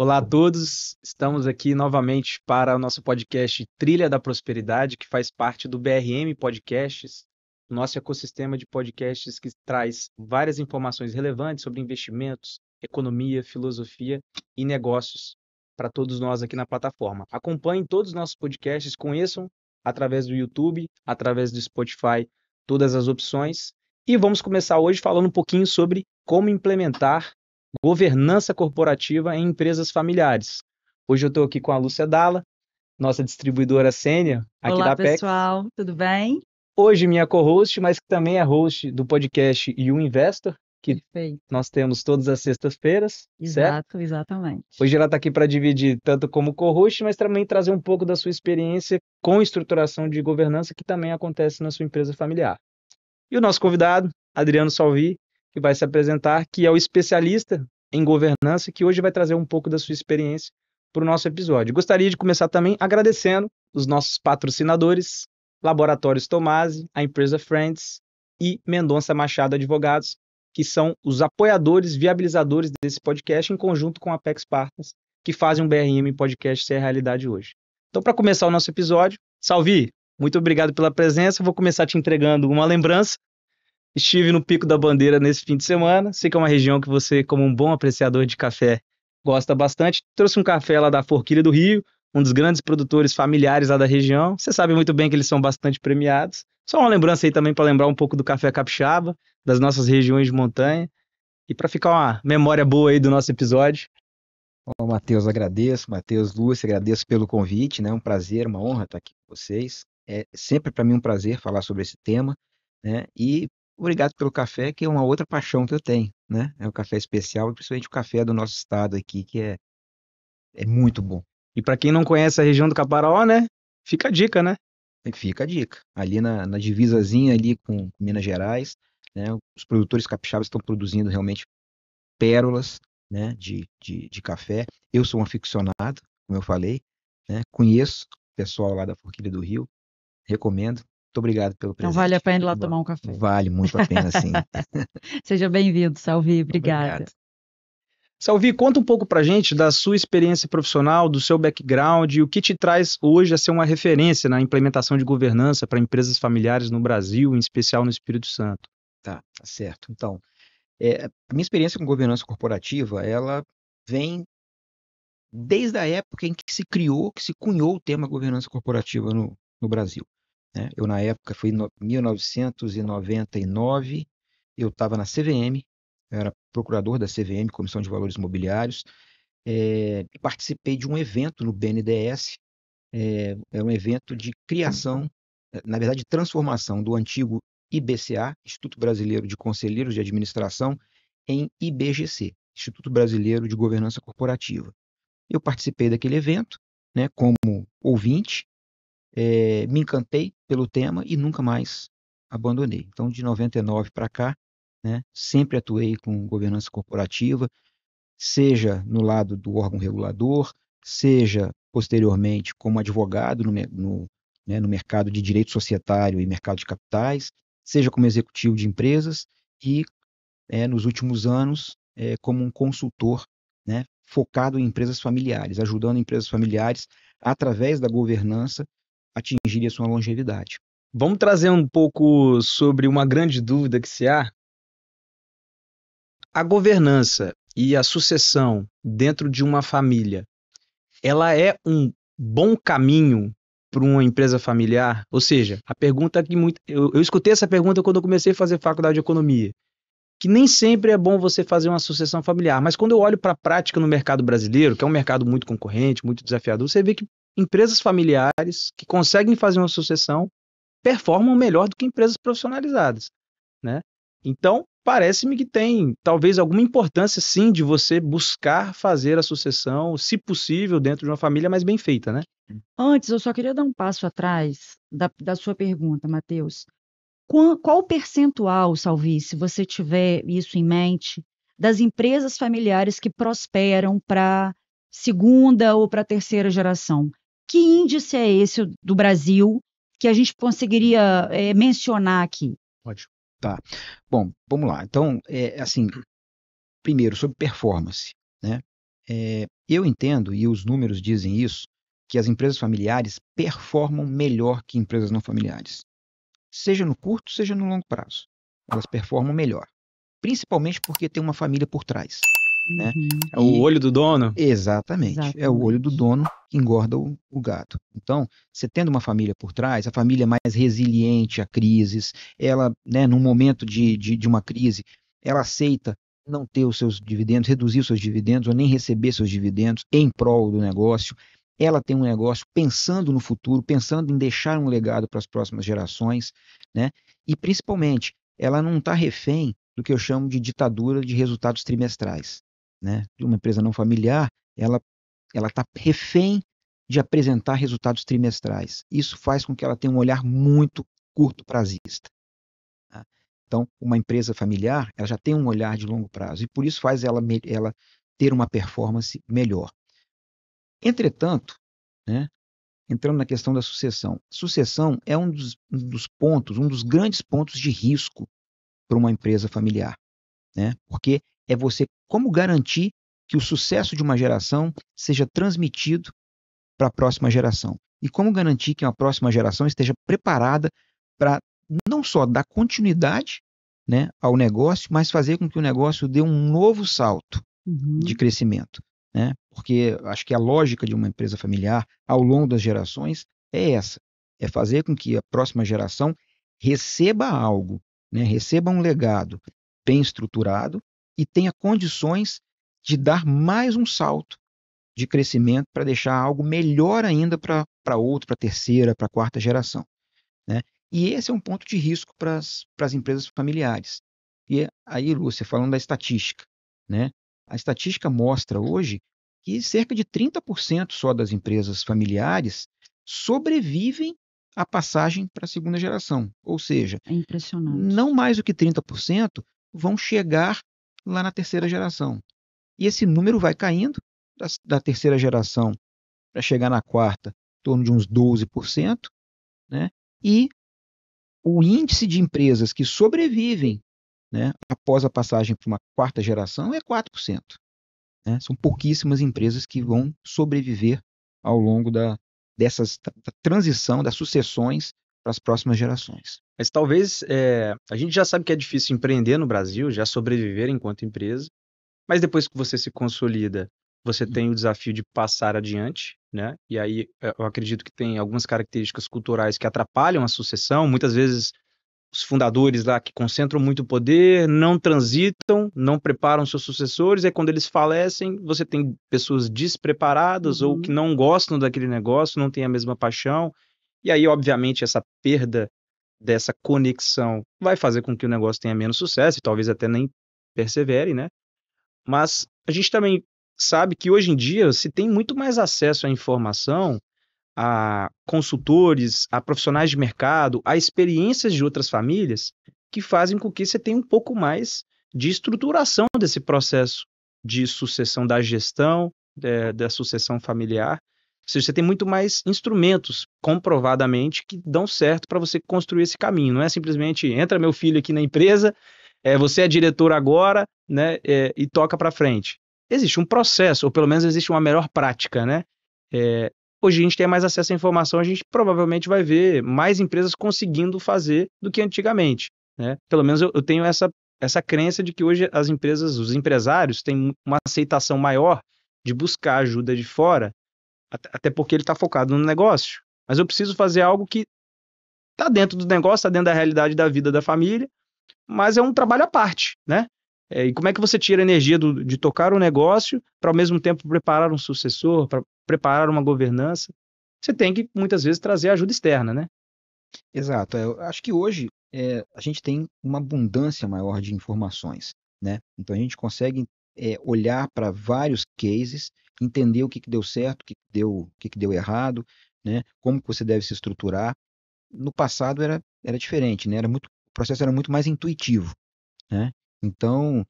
Olá a todos, estamos aqui novamente para o nosso podcast Trilha da Prosperidade, que faz parte do BRM Podcasts, nosso ecossistema de podcasts que traz várias informações relevantes sobre investimentos, economia, filosofia e negócios para todos nós aqui na plataforma. Acompanhem todos os nossos podcasts, conheçam através do YouTube, através do Spotify, todas as opções. E vamos começar hoje falando um pouquinho sobre como implementar governança corporativa em empresas familiares. Hoje eu estou aqui com a Lúcia Dalla, nossa distribuidora sênior aqui Olá, da Apex. pessoal, tudo bem? Hoje minha co-host, mas que também é host do podcast You Investor, que Perfeito. nós temos todas as sextas-feiras, certo? Exatamente. Hoje ela está aqui para dividir tanto como co-host, mas também trazer um pouco da sua experiência com estruturação de governança que também acontece na sua empresa familiar. E o nosso convidado, Adriano Salvi, que vai se apresentar, que é o especialista em governança, que hoje vai trazer um pouco da sua experiência para o nosso episódio. Gostaria de começar também agradecendo os nossos patrocinadores, Laboratórios Tomasi, a empresa Friends e Mendonça Machado Advogados, que são os apoiadores, viabilizadores desse podcast, em conjunto com a Apex Partners, que fazem um BRM Podcast ser realidade hoje. Então, para começar o nosso episódio, Salvi, muito obrigado pela presença. Vou começar te entregando uma lembrança. Estive no Pico da Bandeira nesse fim de semana. Sei que é uma região que você, como um bom apreciador de café, gosta bastante. Trouxe um café lá da Forquilha do Rio, um dos grandes produtores familiares lá da região. Você sabe muito bem que eles são bastante premiados. Só uma lembrança aí também para lembrar um pouco do café capixaba, das nossas regiões de montanha. E para ficar uma memória boa aí do nosso episódio. Bom, Matheus, agradeço. Matheus, Lúcia, agradeço pelo convite, né? Um prazer, uma honra estar aqui com vocês. É sempre para mim um prazer falar sobre esse tema, né? E obrigado pelo café, que é uma outra paixão que eu tenho, né? É o café especial, principalmente o café do nosso estado aqui, que é muito bom. E para quem não conhece a região do Caparaó, né? Fica a dica, né? Fica a dica. Ali na divisazinha ali com Minas Gerais, né? Os produtores capixabas estão produzindo realmente pérolas, né, de café. Eu sou um aficionado, como eu falei, né? Conheço o pessoal lá da Forquilha do Rio, recomendo. Muito obrigado pelo Então presente. vale a pena ir lá Bom, tomar um café. vale muito a pena, sim. Seja bem-vindo, Salvi, obrigada. Obrigado. Salvi, conta um pouco pra gente da sua experiência profissional, do seu background e o que te traz hoje a ser uma referência na implementação de governança para empresas familiares no Brasil, em especial no Espírito Santo. Tá certo. Então, a minha experiência com governança corporativa, ela vem desde a época em que se criou, que se cunhou o tema governança corporativa no Brasil, né? Eu, na época, foi em 1999, eu estava na CVM, eu era procurador da CVM, Comissão de Valores Imobiliários, e participei de um evento no BNDES, é um evento de criação, na verdade, transformação do antigo IBCA, Instituto Brasileiro de Conselheiros de Administração, em IBGC, Instituto Brasileiro de Governança Corporativa. Eu participei daquele evento, né, como ouvinte, me encantei pelo tema e nunca mais abandonei. Então, de 99 para cá, né, sempre atuei com governança corporativa, seja no lado do órgão regulador, seja posteriormente como advogado né, no mercado de direito societário e mercado de capitais, seja como executivo de empresas e, nos últimos anos, como um consultor, né, focado em empresas familiares, ajudando empresas familiares, através da governança, atingirem a sua longevidade. Vamos trazer um pouco sobre uma grande dúvida que se há. A governança e a sucessão dentro de uma família, ela é um bom caminho para uma empresa familiar? Ou seja, a pergunta que eu escutei essa pergunta quando eu comecei a fazer faculdade de economia, que nem sempre é bom você fazer uma sucessão familiar, mas quando eu olho para a prática no mercado brasileiro, que é um mercado muito concorrente, muito desafiador, você vê que empresas familiares que conseguem fazer uma sucessão performam melhor do que empresas profissionalizadas, né? Então, parece-me que tem talvez alguma importância, sim, de você buscar fazer a sucessão, se possível, dentro de uma família mais bem feita, né? Antes, eu só queria dar um passo atrás da sua pergunta, Matheus. Qual o percentual, Salvi, se você tiver isso em mente, das empresas familiares que prosperam para segunda ou para terceira geração? Que índice é esse do Brasil que a gente conseguiria mencionar aqui? Ótimo. Tá. Bom, vamos lá. Então, assim, primeiro, sobre performance, né? Eu entendo, e os números dizem isso, que as empresas familiares performam melhor que empresas não familiares. Seja no curto, seja no longo prazo. Elas performam melhor. Principalmente porque tem uma família por trás, né? Uhum. É o olho do dono? Exatamente. É o olho do dono que engorda o gato. Então, você tendo uma família por trás, a família é mais resiliente a crises, ela, né, num momento de uma crise, ela aceita não ter os seus dividendos, reduzir os seus dividendos ou nem receber seus dividendos em prol do negócio. Ela tem um negócio pensando no futuro, pensando em deixar um legado para as próximas gerações, né? E principalmente, ela não está refém do que eu chamo de ditadura de resultados trimestrais, né? De uma empresa não familiar, ela está refém de apresentar resultados trimestrais. Isso faz com que ela tenha um olhar muito curto prazista. Tá? Então, uma empresa familiar, ela já tem um olhar de longo prazo e por isso faz ela ter uma performance melhor. Entretanto, né, entrando na questão da sucessão, sucessão é um dos pontos, um dos grandes pontos de risco para uma empresa familiar, né? Porque é você como garantir que o sucesso de uma geração seja transmitido para a próxima geração. E como garantir que a próxima geração esteja preparada para não só dar continuidade, né, ao negócio, mas fazer com que o negócio dê um novo salto de crescimento, né? Porque acho que a lógica de uma empresa familiar ao longo das gerações é essa, é fazer com que a próxima geração receba algo, né, receba um legado bem estruturado e tenha condições de dar mais um salto de crescimento para deixar algo melhor ainda para outra, para a terceira, para a quarta geração, né? E esse é um ponto de risco para as empresas familiares. E aí, Lúcia, falando da estatística, né? A estatística mostra hoje que cerca de 30% só das empresas familiares sobrevivem à passagem para a segunda geração. Ou seja, É impressionante. não mais do que 30% vão chegar lá na terceira geração. E esse número vai caindo da terceira geração para chegar na quarta, em torno de uns 12%, né? E o índice de empresas que sobrevivem, né, após a passagem para uma quarta geração é 4%. Né? São pouquíssimas empresas que vão sobreviver ao longo da transição, das sucessões para as próximas gerações. Mas talvez a gente já sabe que é difícil empreender no Brasil, já sobreviver enquanto empresa, mas depois que você se consolida, você tem o desafio de passar adiante, né? E aí eu acredito que tem algumas características culturais que atrapalham a sucessão. Muitas vezes os fundadores lá que concentram muito poder não transitam, não preparam seus sucessores, e quando eles falecem, você tem pessoas despreparadas ou que não gostam daquele negócio, não têm a mesma paixão. E aí, obviamente, essa perda dessa conexão vai fazer com que o negócio tenha menos sucesso e talvez até nem persevere, né? Mas a gente também sabe que hoje em dia se tem muito mais acesso à informação, a consultores, a profissionais de mercado, a experiências de outras famílias que fazem com que você tenha um pouco mais de estruturação desse processo de sucessão da gestão, da sucessão familiar. Ou seja, você tem muito mais instrumentos, comprovadamente, que dão certo para você construir esse caminho. Não é simplesmente, entra meu filho aqui na empresa, você é diretor agora, né, e toca para frente. Existe um processo, ou pelo menos existe uma melhor prática, né? Hoje a gente tem mais acesso à informação, a gente provavelmente vai ver mais empresas conseguindo fazer do que antigamente, né? Pelo menos eu tenho essa crença de que hoje as empresas, os empresários têm uma aceitação maior de buscar ajuda de fora, até porque ele está focado no negócio. Mas eu preciso fazer algo que está dentro do negócio, está dentro da realidade da vida da família, mas é um trabalho à parte, né? E como é que você tira a energia de tocar um negócio para ao mesmo tempo preparar um sucessor, para preparar uma governança? Você tem que muitas vezes trazer ajuda externa, né? Exato. Eu acho que hoje a gente tem uma abundância maior de informações, né? Então a gente consegue olhar para vários cases, entender o que deu certo, o que deu errado, né? Como que você deve se estruturar. No passado era diferente, né? O processo era muito mais intuitivo, né? Então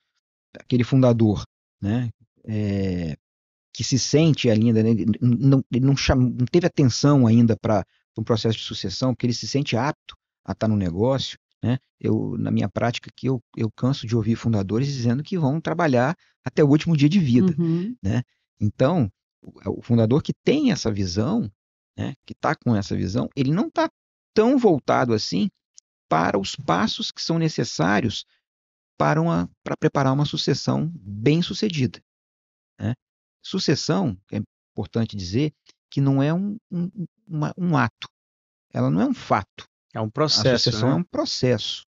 aquele fundador, né, que se sente ainda, né, ele não teve atenção ainda para um processo de sucessão, porque ele se sente apto a estar no negócio, né? Na minha prática aqui, eu canso de ouvir fundadores dizendo que vão trabalhar até o último dia de vida, né? Então, o fundador que tem essa visão, né, que está com essa visão, ele não está tão voltado assim para os passos que são necessários para preparar uma sucessão bem-sucedida, né? Sucessão, é importante dizer, que não é um ato, ela não é um fato. É um A processo, sucessão é né? um processo,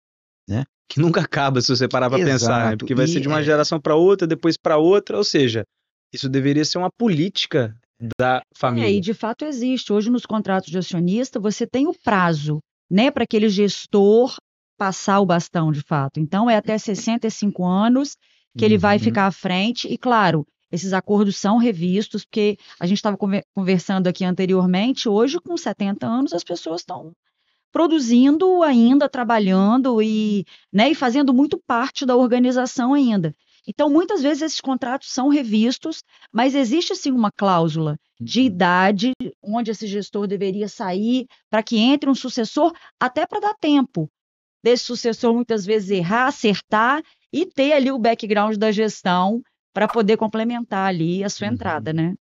né? Que nunca acaba se você parar para pensar, né? Exato. Porque vai ser de uma geração para outra, depois para outra, ou seja, isso deveria ser uma política da E família. de fato existe. Hoje, nos contratos de acionista, você tem o prazo, né, para aquele gestor passar o bastão de fato. Então, é até 65 anos que ele vai Uhum. ficar à frente, e claro, esses acordos são revistos, porque a gente estava conversando aqui anteriormente, hoje, com 70 anos, as pessoas estão produzindo ainda, trabalhando né, e fazendo muito parte da organização ainda. Então, muitas vezes esses contratos são revistos, mas existe sim uma cláusula de idade onde esse gestor deveria sair para que entre um sucessor, até para dar tempo desse sucessor muitas vezes errar, acertar e ter ali o background da gestão para poder complementar ali a sua entrada, né?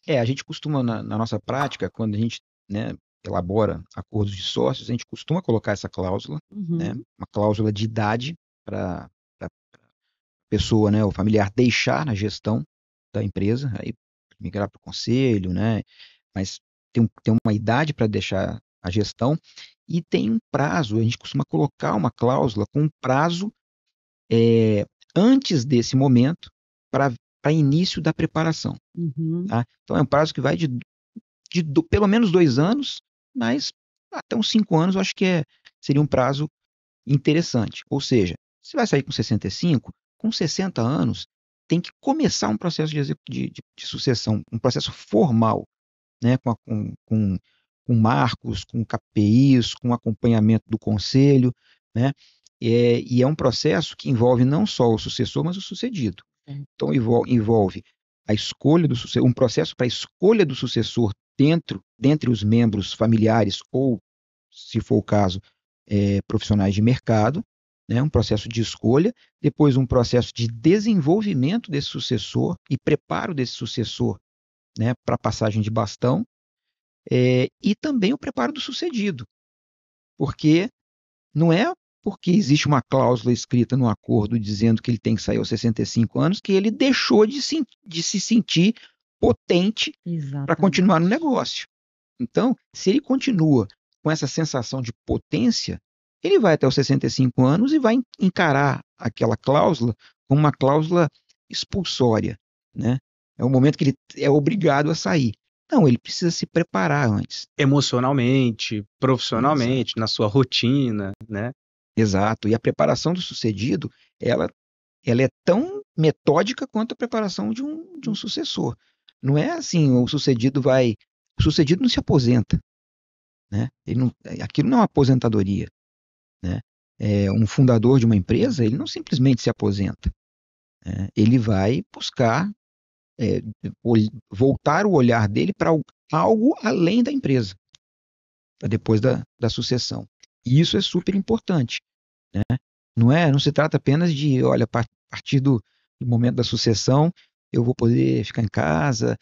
A gente costuma, na nossa prática, quando a gente, né, elabora acordos de sócios, a gente costuma colocar essa cláusula, né, Uhum. uma cláusula de idade para a pessoa, né, o familiar deixar a gestão da empresa, aí migrar para o conselho, né, mas tem uma idade para deixar a gestão e tem um prazo, a gente costuma colocar uma cláusula com um prazo antes desse momento para início da preparação. Uhum. Tá? Então é um prazo que vai pelo menos 2 anos, mas até uns 5 anos eu acho que seria um prazo interessante. Ou seja, se vai sair com 65, com 60 anos, tem que começar um processo de sucessão, um processo formal, né, com marcos, com KPIs, com acompanhamento do conselho, né? E é um processo que envolve não só o sucessor, mas o sucedido. Então envolve a escolha do sucessor, um processo para a escolha do sucessor dentre os membros familiares ou, se for o caso, profissionais de mercado, né? Um processo de escolha, depois um processo de desenvolvimento desse sucessor e preparo desse sucessor, né, para a passagem de bastão, e também o preparo do sucedido, porque não é porque existe uma cláusula escrita no acordo dizendo que ele tem que sair aos 65 anos que ele deixou de se sentir potente para Exatamente. continuar no negócio. Então, se ele continua com essa sensação de potência, ele vai até os 65 anos e vai encarar aquela cláusula como uma cláusula expulsória, né? É o momento que ele é obrigado a sair. Não, ele precisa se preparar antes. Emocionalmente, profissionalmente, na sua rotina, né? Exato. E a preparação do sucedido, ela é tão metódica quanto a preparação de um sucessor. Não é assim, o sucedido não se aposenta, né? Aquilo não é uma aposentadoria, né? Um fundador de uma empresa, ele não simplesmente se aposenta, né? Ele vai buscar voltar o olhar dele para algo além da empresa, para depois da sucessão. E isso é super importante, né? Não se trata apenas de, olha, a partir do momento da sucessão, eu vou poder ficar em casa,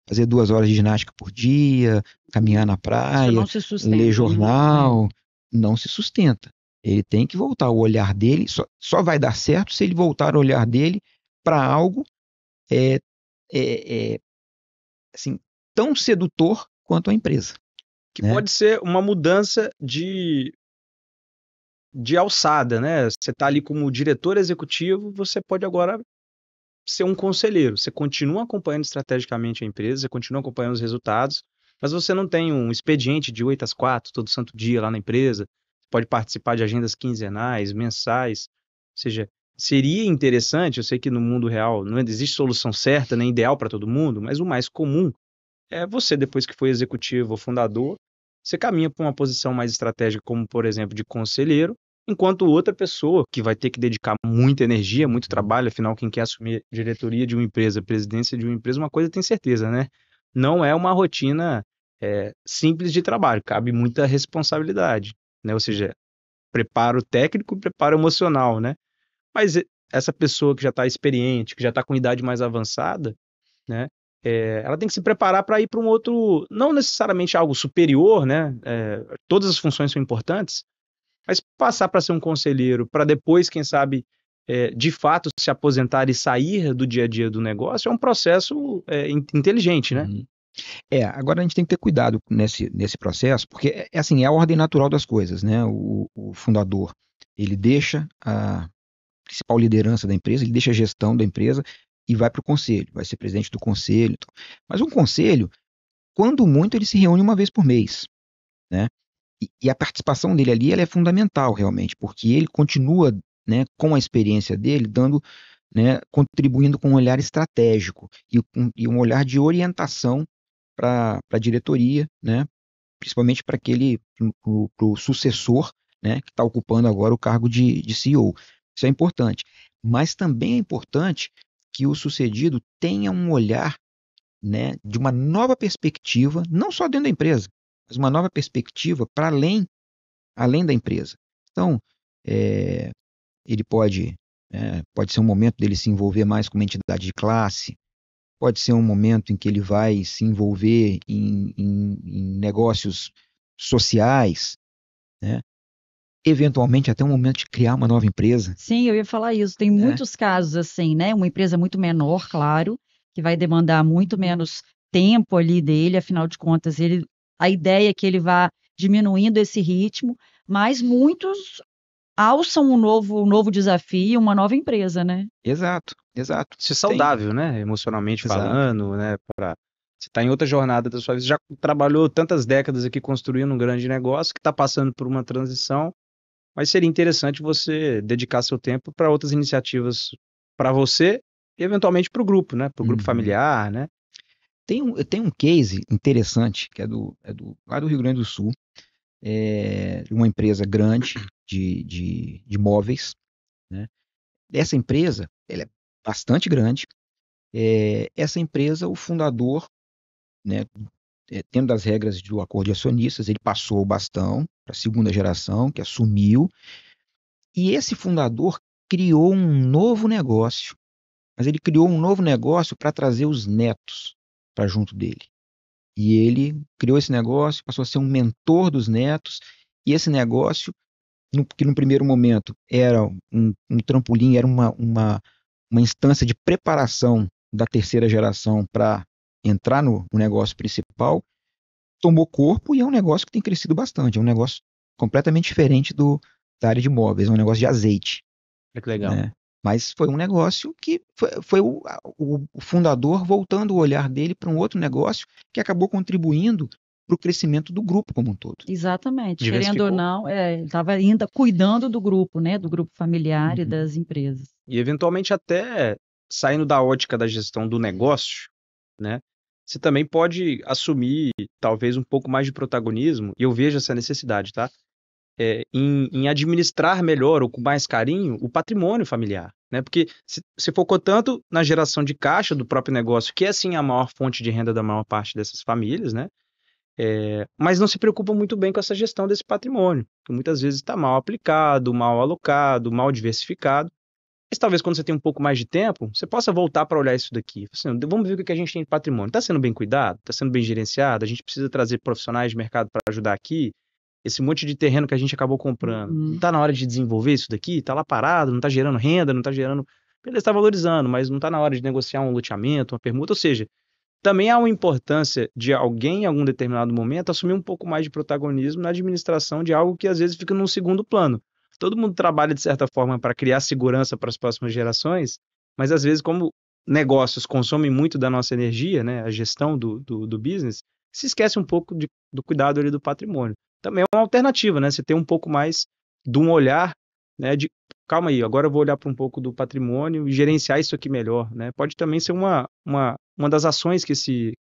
fazer 2 horas de ginástica por dia, caminhar na Isso praia, não se sustenta, ler né? jornal. Não se sustenta. Ele tem que voltar o olhar dele, só vai dar certo se ele voltar o olhar dele para algo é, é, é, assim, tão sedutor quanto a empresa, Que né? pode ser uma mudança de alçada, né? Você está ali como diretor executivo, você pode agora ser um conselheiro. Você continua acompanhando estrategicamente a empresa, você continua acompanhando os resultados, mas você não tem um expediente de 8 às 4 todo santo dia lá na empresa. Você pode participar de agendas quinzenais, mensais. Ou seja, seria interessante, eu sei que no mundo real não existe solução certa nem ideal para todo mundo, mas o mais comum é você, depois que foi executivo ou fundador, você caminha para uma posição mais estratégica, como, por exemplo, de conselheiro, enquanto outra pessoa, que vai ter que dedicar muita energia, muito trabalho, afinal, quem quer assumir diretoria de uma empresa, presidência de uma empresa, uma coisa tem certeza, né? Não é uma rotina simples de trabalho, cabe muita responsabilidade, né? Ou seja, preparo técnico e preparo emocional, né? Mas essa pessoa que já está experiente, que já está com idade mais avançada, né? Ela tem que se preparar para ir para um outro, não necessariamente algo superior, né? Todas as funções são importantes, mas passar para ser um conselheiro, para depois, quem sabe, de fato se aposentar e sair do dia a dia do negócio, é um processo inteligente, né? Uhum. Agora a gente tem que ter cuidado nesse processo, porque assim, é a ordem natural das coisas, né? O fundador, ele deixa a principal liderança da empresa, ele deixa a gestão da empresa e vai para o conselho, vai ser presidente do conselho. Mas um conselho, quando muito, ele se reúne uma vez por mês, né? E a participação dele ali, ela é fundamental realmente, porque ele continua, né, com a experiência dele, dando, né, contribuindo com um olhar estratégico e um olhar de orientação para a diretoria, né, principalmente para o sucessor, né, que está ocupando agora o cargo de CEO. Isso é importante. Mas também é importante que o sucedido tenha um olhar, né, de uma nova perspectiva, não só dentro da empresa, mas uma nova perspectiva para além da empresa. Então, é, ele pode ser um momento dele se envolver mais com uma entidade de classe, pode ser um momento em que ele vai se envolver em negócios sociais, né? Eventualmente até um momento de criar uma nova empresa, Sim, eu ia falar isso. Tem né? muitos casos assim, né? Uma empresa muito menor, claro, que vai demandar muito menos tempo ali dele, afinal de contas, a ideia é que ele vá diminuindo esse ritmo, mas muitos alçam um novo desafio, uma nova empresa, né? Exato, exato. Ser Tem, saudável, né? Emocionalmente exato. falando, né? Você está em outra jornada da sua vida. Você já trabalhou tantas décadas aqui construindo um grande negócio que está passando por uma transição, mas seria interessante você dedicar seu tempo para outras iniciativas para você e eventualmente para o grupo, né? Para o grupo Uhum. familiar, né? Tem um case interessante que lá do Rio Grande do Sul, de uma empresa grande de móveis, né? Essa empresa, ela é bastante grande. Essa empresa, o fundador, né, tendo as regras do acordo de acionistas, ele passou o bastão para a segunda geração, que assumiu, e esse fundador criou um novo negócio, mas ele criou um novo negócio para trazer os netos para junto dele. E ele criou esse negócio, passou a ser um mentor dos netos, e esse negócio, que no primeiro momento era um trampolim, era uma instância de preparação da terceira geração para entrar no negócio principal, tomou corpo e é um negócio que tem crescido bastante. É um negócio completamente diferente da área de imóveis, é um negócio de azeite, Olha que legal. né? Mas foi um negócio que foi o fundador voltando o olhar dele para um outro negócio que acabou contribuindo para o crescimento do grupo como um todo. Exatamente. Querendo ou Diversificou. não, ele estava ainda cuidando do grupo, né? Do grupo familiar e Uhum. das empresas. E eventualmente até saindo da ótica da gestão do negócio, né? Você também pode assumir talvez um pouco mais de protagonismo, e eu vejo essa necessidade, tá? Em administrar melhor ou com mais carinho o patrimônio familiar, né? Porque se focou tanto na geração de caixa do próprio negócio, que é sim a maior fonte de renda da maior parte dessas famílias, né? Mas não se preocupa muito bem com essa gestão desse patrimônio, que muitas vezes está mal aplicado, mal alocado, mal diversificado. Mas talvez quando você tem um pouco mais de tempo, você possa voltar para olhar isso daqui. Assim, vamos ver o que a gente tem de patrimônio. Está sendo bem cuidado? Está sendo bem gerenciado? A gente precisa trazer profissionais de mercado para ajudar aqui? Esse monte de terreno que a gente acabou comprando, não Uhum. está na hora de desenvolver isso daqui? Está lá parado, não está gerando renda, não está gerando. Beleza, está valorizando, mas não está na hora de negociar um loteamento, uma permuta. Ou seja, também há uma importância de alguém, em algum determinado momento, assumir um pouco mais de protagonismo na administração de algo que às vezes fica num segundo plano. Todo mundo trabalha, de certa forma, para criar segurança para as próximas gerações, mas às vezes, como negócios consomem muito da nossa energia, né, a gestão do business, se esquece um pouco do cuidado ali do patrimônio. Também é uma alternativa, né? Você ter um pouco mais de um olhar, né, de calma aí, agora eu vou olhar para um pouco do patrimônio e gerenciar isso aqui melhor, né? Pode também ser uma das ações que esse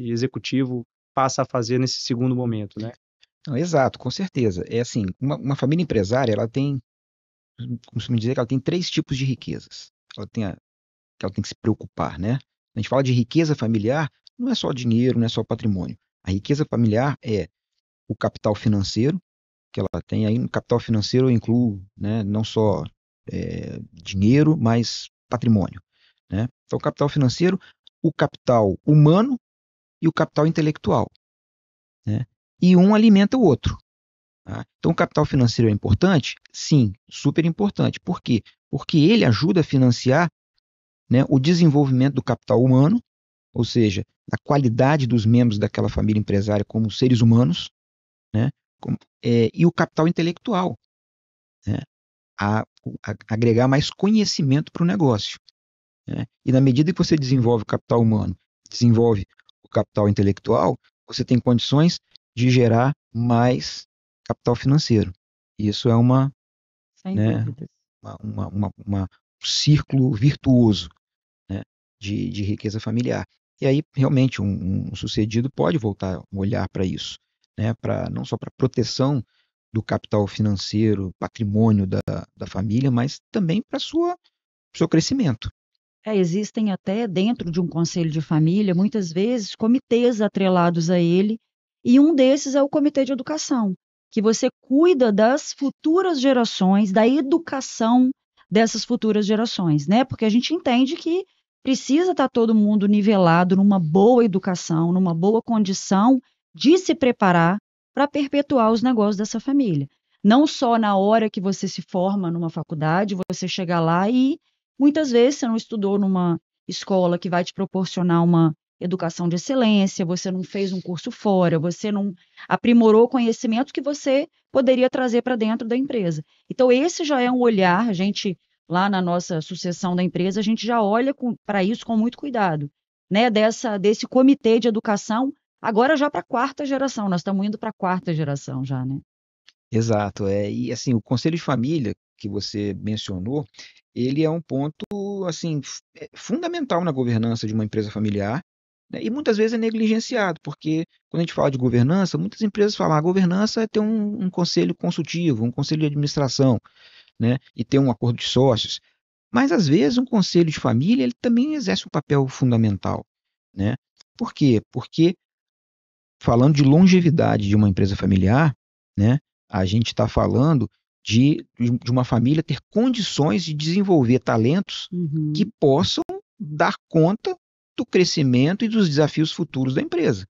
executivo passa a fazer nesse segundo momento, né? Não, exato, com certeza. É assim, uma família empresária, ela tem, costumo dizer que ela tem três tipos de riquezas. Que ela tem que se preocupar, né? A gente fala de riqueza familiar, não é só dinheiro, não é só patrimônio. A riqueza familiar é o capital financeiro, que ela tem aí. No capital financeiro eu incluo, né, não só dinheiro, mas patrimônio, né? Então, capital financeiro, o capital humano e o capital intelectual, né? E um alimenta o outro. Tá? Então, o capital financeiro é importante? Sim, super importante. Por quê? Porque ele ajuda a financiar, né, o desenvolvimento do capital humano, ou seja, a qualidade dos membros daquela família empresária como seres humanos, né, e o capital intelectual, né, agregar mais conhecimento para o negócio. Né? E na medida que você desenvolve o capital humano, desenvolve o capital intelectual, você tem condições de gerar mais capital financeiro. Isso é Sem né, dúvidas. um círculo virtuoso, né, de riqueza familiar. E aí, realmente, um sucedido pode voltar a olhar para isso, né, não só para a proteção do capital financeiro, patrimônio da família, mas também para o seu crescimento. Existem até dentro de um conselho de família, muitas vezes, comitês atrelados a ele, e um desses é o comitê de educação, que você cuida das futuras gerações, da educação dessas futuras gerações, né? Porque a gente entende que precisa estar todo mundo nivelado numa boa educação, numa boa condição de se preparar para perpetuar os negócios dessa família. Não só na hora que você se forma numa faculdade, você chegar lá e muitas vezes você não estudou numa escola que vai te proporcionar uma educação de excelência, você não fez um curso fora, você não aprimorou conhecimento que você poderia trazer para dentro da empresa. Então, esse já é um olhar, a gente, lá na nossa sucessão da empresa, a gente já olha para isso com muito cuidado, né? Desse comitê de educação, agora já para a quarta geração, nós estamos indo para a quarta geração já, né? Exato. E assim, o conselho de família que você mencionou, ele é um ponto assim fundamental na governança de uma empresa familiar, né, e muitas vezes é negligenciado, porque quando a gente fala de governança, muitas empresas falam, a governança é ter um conselho consultivo, um conselho de administração, né, e ter um acordo de sócios. Mas às vezes um conselho de família ele também exerce um papel fundamental, né? Por quê? Porque falando de longevidade de uma empresa familiar, né, a gente está falando de uma família ter condições de desenvolver talentos que Uhum. possam dar conta do crescimento e dos desafios futuros da empresa.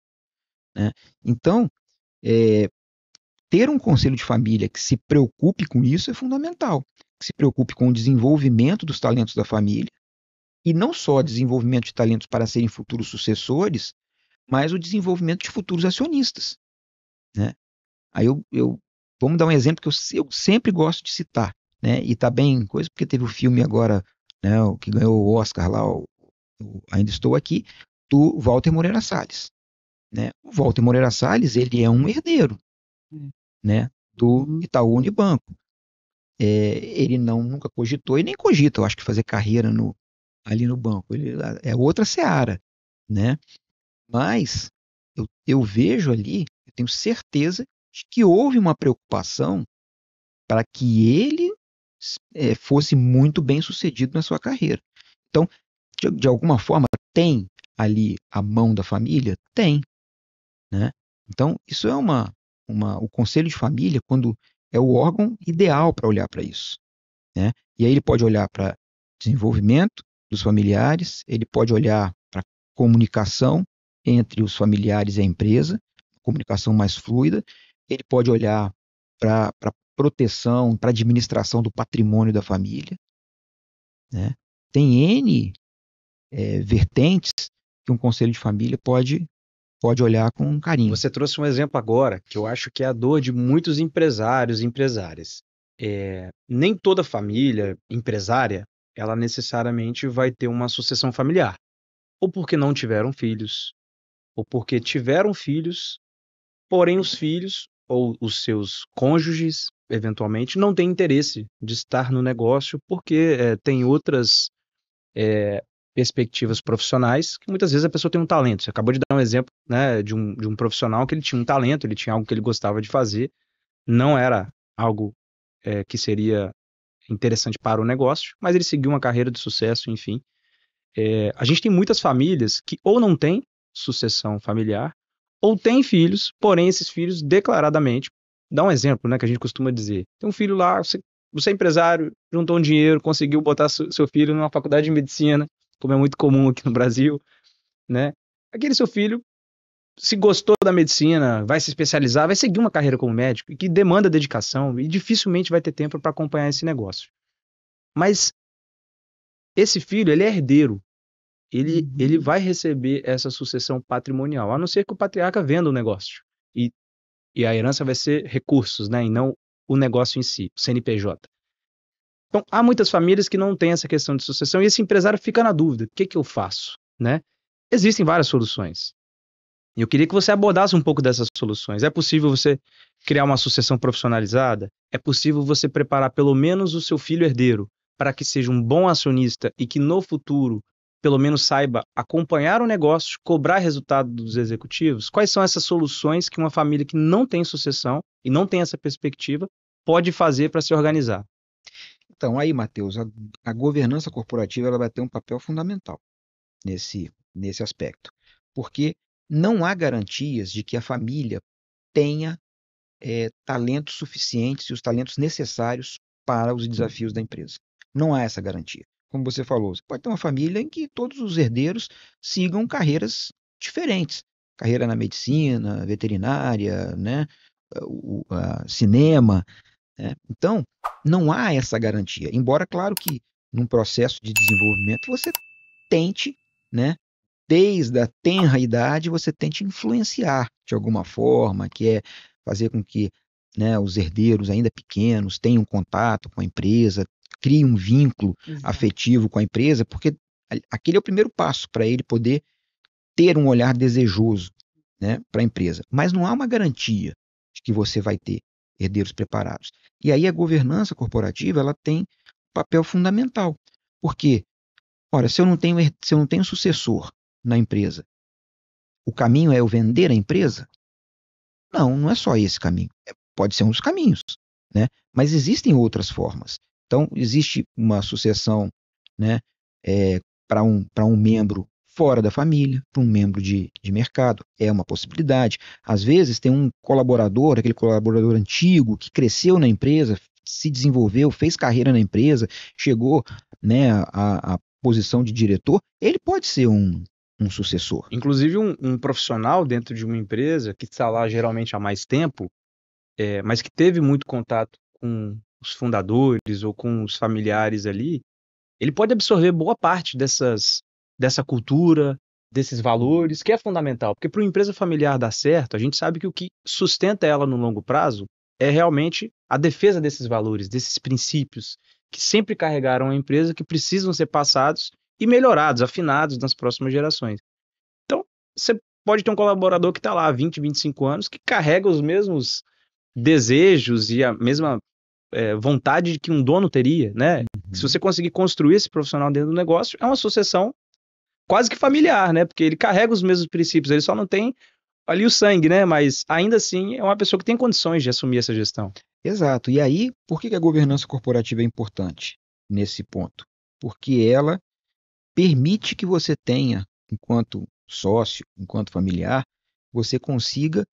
Né? Então, ter um conselho de família que se preocupe com isso é fundamental, que se preocupe com o desenvolvimento dos talentos da família, e não só desenvolvimento de talentos para serem futuros sucessores, mas o desenvolvimento de futuros acionistas. Né? Aí vamos dar um exemplo que eu sempre gosto de citar, né? E tá bem coisa, porque teve o filme agora, né, o que ganhou o Oscar lá, Ainda Estou Aqui, do Walter Moreira Salles. Né? O Walter Moreira Salles, ele é um herdeiro, né, do Uhum. Itaú Unibanco. Ele nunca cogitou e nem cogita, eu acho que fazer carreira ali no banco. Ele é outra seara, né? Mas eu vejo ali, eu tenho certeza de que houve uma preocupação para que ele fosse muito bem sucedido na sua carreira. Então, de alguma forma, tem ali a mão da família? Tem. Né? Então, isso é o conselho de família, quando é o órgão ideal para olhar para isso. Né? E aí ele pode olhar para desenvolvimento dos familiares, ele pode olhar para comunicação entre os familiares e a empresa, comunicação mais fluida, ele pode olhar para proteção, para administração do patrimônio da família. Né? Tem N vertentes que um conselho de família pode olhar com carinho. Você trouxe um exemplo agora que eu acho que é a dor de muitos empresários e empresárias. Nem toda família empresária, ela necessariamente vai ter uma sucessão familiar. Ou porque não tiveram filhos, ou porque tiveram filhos, porém os filhos ou os seus cônjuges, eventualmente, não têm interesse de estar no negócio porque tem outras perspectivas profissionais que muitas vezes a pessoa tem um talento. Você acabou de dar um exemplo, né, de um profissional que ele tinha um talento, ele tinha algo que ele gostava de fazer, não era algo que seria interessante para o negócio, mas ele seguiu uma carreira de sucesso, enfim. A gente tem muitas famílias que ou não têm sucessão familiar, ou têm filhos, porém esses filhos declaradamente, dá um exemplo, né, que a gente costuma dizer, tem um filho lá, você é empresário, juntou um dinheiro, conseguiu botar seu filho numa faculdade de medicina, como é muito comum aqui no Brasil, né? Aquele seu filho, se gostou da medicina, vai se especializar, vai seguir uma carreira como médico, e que demanda dedicação, e dificilmente vai ter tempo para acompanhar esse negócio. Mas esse filho, ele é herdeiro. Ele vai receber essa sucessão patrimonial, a não ser que o patriarca venda o negócio. E a herança vai ser recursos, né? E não o negócio em si, o CNPJ. Então, há muitas famílias que não têm essa questão de sucessão e esse empresário fica na dúvida: o que que eu faço, né? Existem várias soluções. E eu queria que você abordasse um pouco dessas soluções. É possível você criar uma sucessão profissionalizada? É possível você preparar pelo menos o seu filho herdeiro para que seja um bom acionista e que no futuro, pelo menos saiba acompanhar o negócio, cobrar resultado dos executivos? Quais são essas soluções que uma família que não tem sucessão e não tem essa perspectiva pode fazer para se organizar? Então, aí, Matheus, a governança corporativa ela vai ter um papel fundamental nesse aspecto, porque não há garantias de que a família tenha talentos suficientes e os talentos necessários para os desafios da empresa. Não há essa garantia. Como você falou, você pode ter uma família em que todos os herdeiros sigam carreiras diferentes. Carreira na medicina, veterinária, né, cinema, né? Então, não há essa garantia. Embora, claro que num processo de desenvolvimento você tente, né, desde a tenra idade, você tente influenciar de alguma forma, que é fazer com que, né, os herdeiros ainda pequenos tenham contato com a empresa, criem um vínculo Exato. afetivo com a empresa, porque aquele é o primeiro passo para ele poder ter um olhar desejoso, né, para a empresa. Mas não há uma garantia de que você vai ter herdeiros preparados. E aí a governança corporativa ela tem um papel fundamental, porque, ora, se eu não tenho sucessor na empresa, o caminho é eu vender a empresa? Não, não é só esse caminho. Pode ser um dos caminhos, né? Mas existem outras formas. Então, existe uma sucessão, né, para um membro fora da família, para um membro de mercado. É uma possibilidade. Às vezes, tem um colaborador, aquele colaborador antigo, que cresceu na empresa, se desenvolveu, fez carreira na empresa, chegou, né, à posição de diretor, ele pode ser um sucessor. Inclusive, um profissional dentro de uma empresa que está lá geralmente há mais tempo, mas que teve muito contato com os fundadores ou com os familiares ali, ele pode absorver boa parte dessa cultura, desses valores, que é fundamental. Porque para uma empresa familiar dar certo, a gente sabe que o que sustenta ela no longo prazo é realmente a defesa desses valores, desses princípios, que sempre carregaram a empresa, que precisam ser passados e melhorados, afinados nas próximas gerações. Então, você pode ter um colaborador que está lá há 20, 25 anos, que carrega os mesmos desejos e a mesma vontade que um dono teria, né? Se você conseguir construir esse profissional dentro do negócio, é uma sucessão quase que familiar, né? Porque ele carrega os mesmos princípios, ele só não tem ali o sangue, né? Mas ainda assim é uma pessoa que tem condições de assumir essa gestão. Exato. E aí, por que a governança corporativa é importante nesse ponto? Porque ela permite que você tenha, enquanto sócio, enquanto familiar, você consiga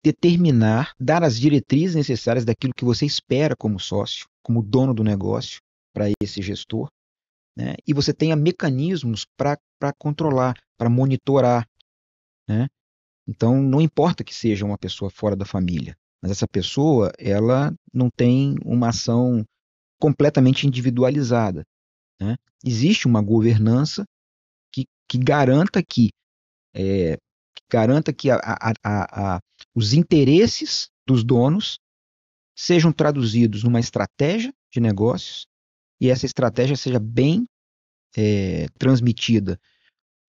determinar, dar as diretrizes necessárias daquilo que você espera como sócio, como dono do negócio, para esse gestor, né? E você tenha mecanismos para controlar, para monitorar, né? Então, não importa que seja uma pessoa fora da família, mas essa pessoa, ela não tem uma ação completamente individualizada, né? Existe uma governança que garanta que os interesses dos donos sejam traduzidos numa estratégia de negócios e essa estratégia seja bem transmitida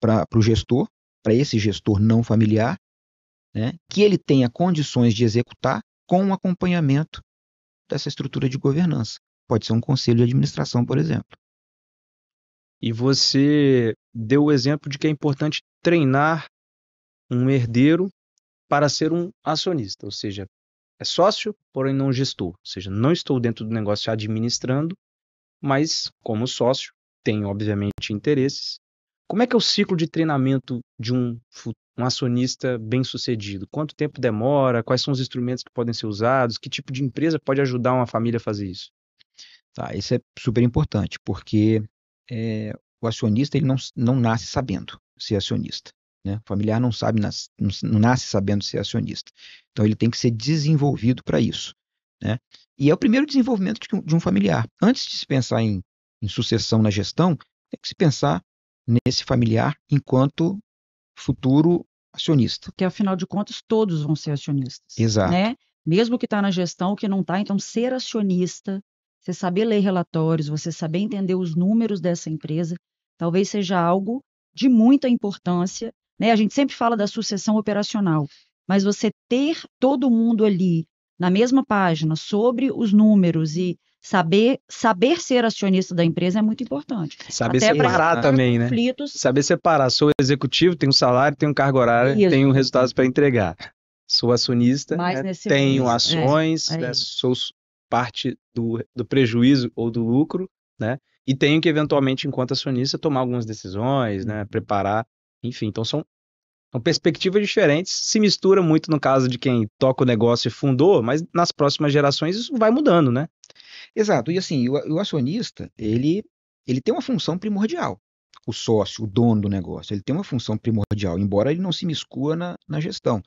para o gestor, para esse gestor não familiar, né, que ele tenha condições de executar com o acompanhamento dessa estrutura de governança. Pode ser um conselho de administração, por exemplo. E você deu o exemplo de que é importante treinar um herdeiro para ser um acionista, ou seja, é sócio, porém não gestor. Ou seja, não estou dentro do negócio administrando, mas como sócio, tenho obviamente interesses. Como é que é o ciclo de treinamento de um acionista bem-sucedido? Quanto tempo demora? Quais são os instrumentos que podem ser usados? Que tipo de empresa pode ajudar uma família a fazer isso? Tá, isso é super importante, porque o acionista ele não nasce sabendo. ser acionista. Né? O familiar não sabe, não nasce sabendo ser acionista. Então ele tem que ser desenvolvido para isso. Né? E é o primeiro desenvolvimento de um familiar. Antes de se pensar em sucessão na gestão, tem que se pensar nesse familiar enquanto futuro acionista. Porque, afinal de contas, todos vão ser acionistas. Exato. Né? Mesmo que está na gestão, o que não está, então ser acionista, você saber ler relatórios, você saber entender os números dessa empresa, talvez seja algo de muita importância. Né? A gente sempre fala da sucessão operacional, mas você ter todo mundo ali na mesma página sobre os números e saber ser acionista da empresa é muito importante. Saber Até pra separar evitar também, né? conflitos. Saber separar. Sou executivo, tenho um salário, tenho um cargo horário, Isso. tenho resultados para entregar. Sou acionista, Mais né? nesse Tenho ponto. ações, né? Sou parte do prejuízo ou do lucro, né? E tenho que, eventualmente, enquanto acionista, tomar algumas decisões, né? Preparar, enfim. Então, são perspectivas diferentes, se mistura muito no caso de quem toca o negócio e fundou, mas nas próximas gerações isso vai mudando, né? Exato, e assim, o acionista, ele tem uma função primordial. O sócio, o dono do negócio, ele tem uma função primordial, embora ele não se miscua na gestão.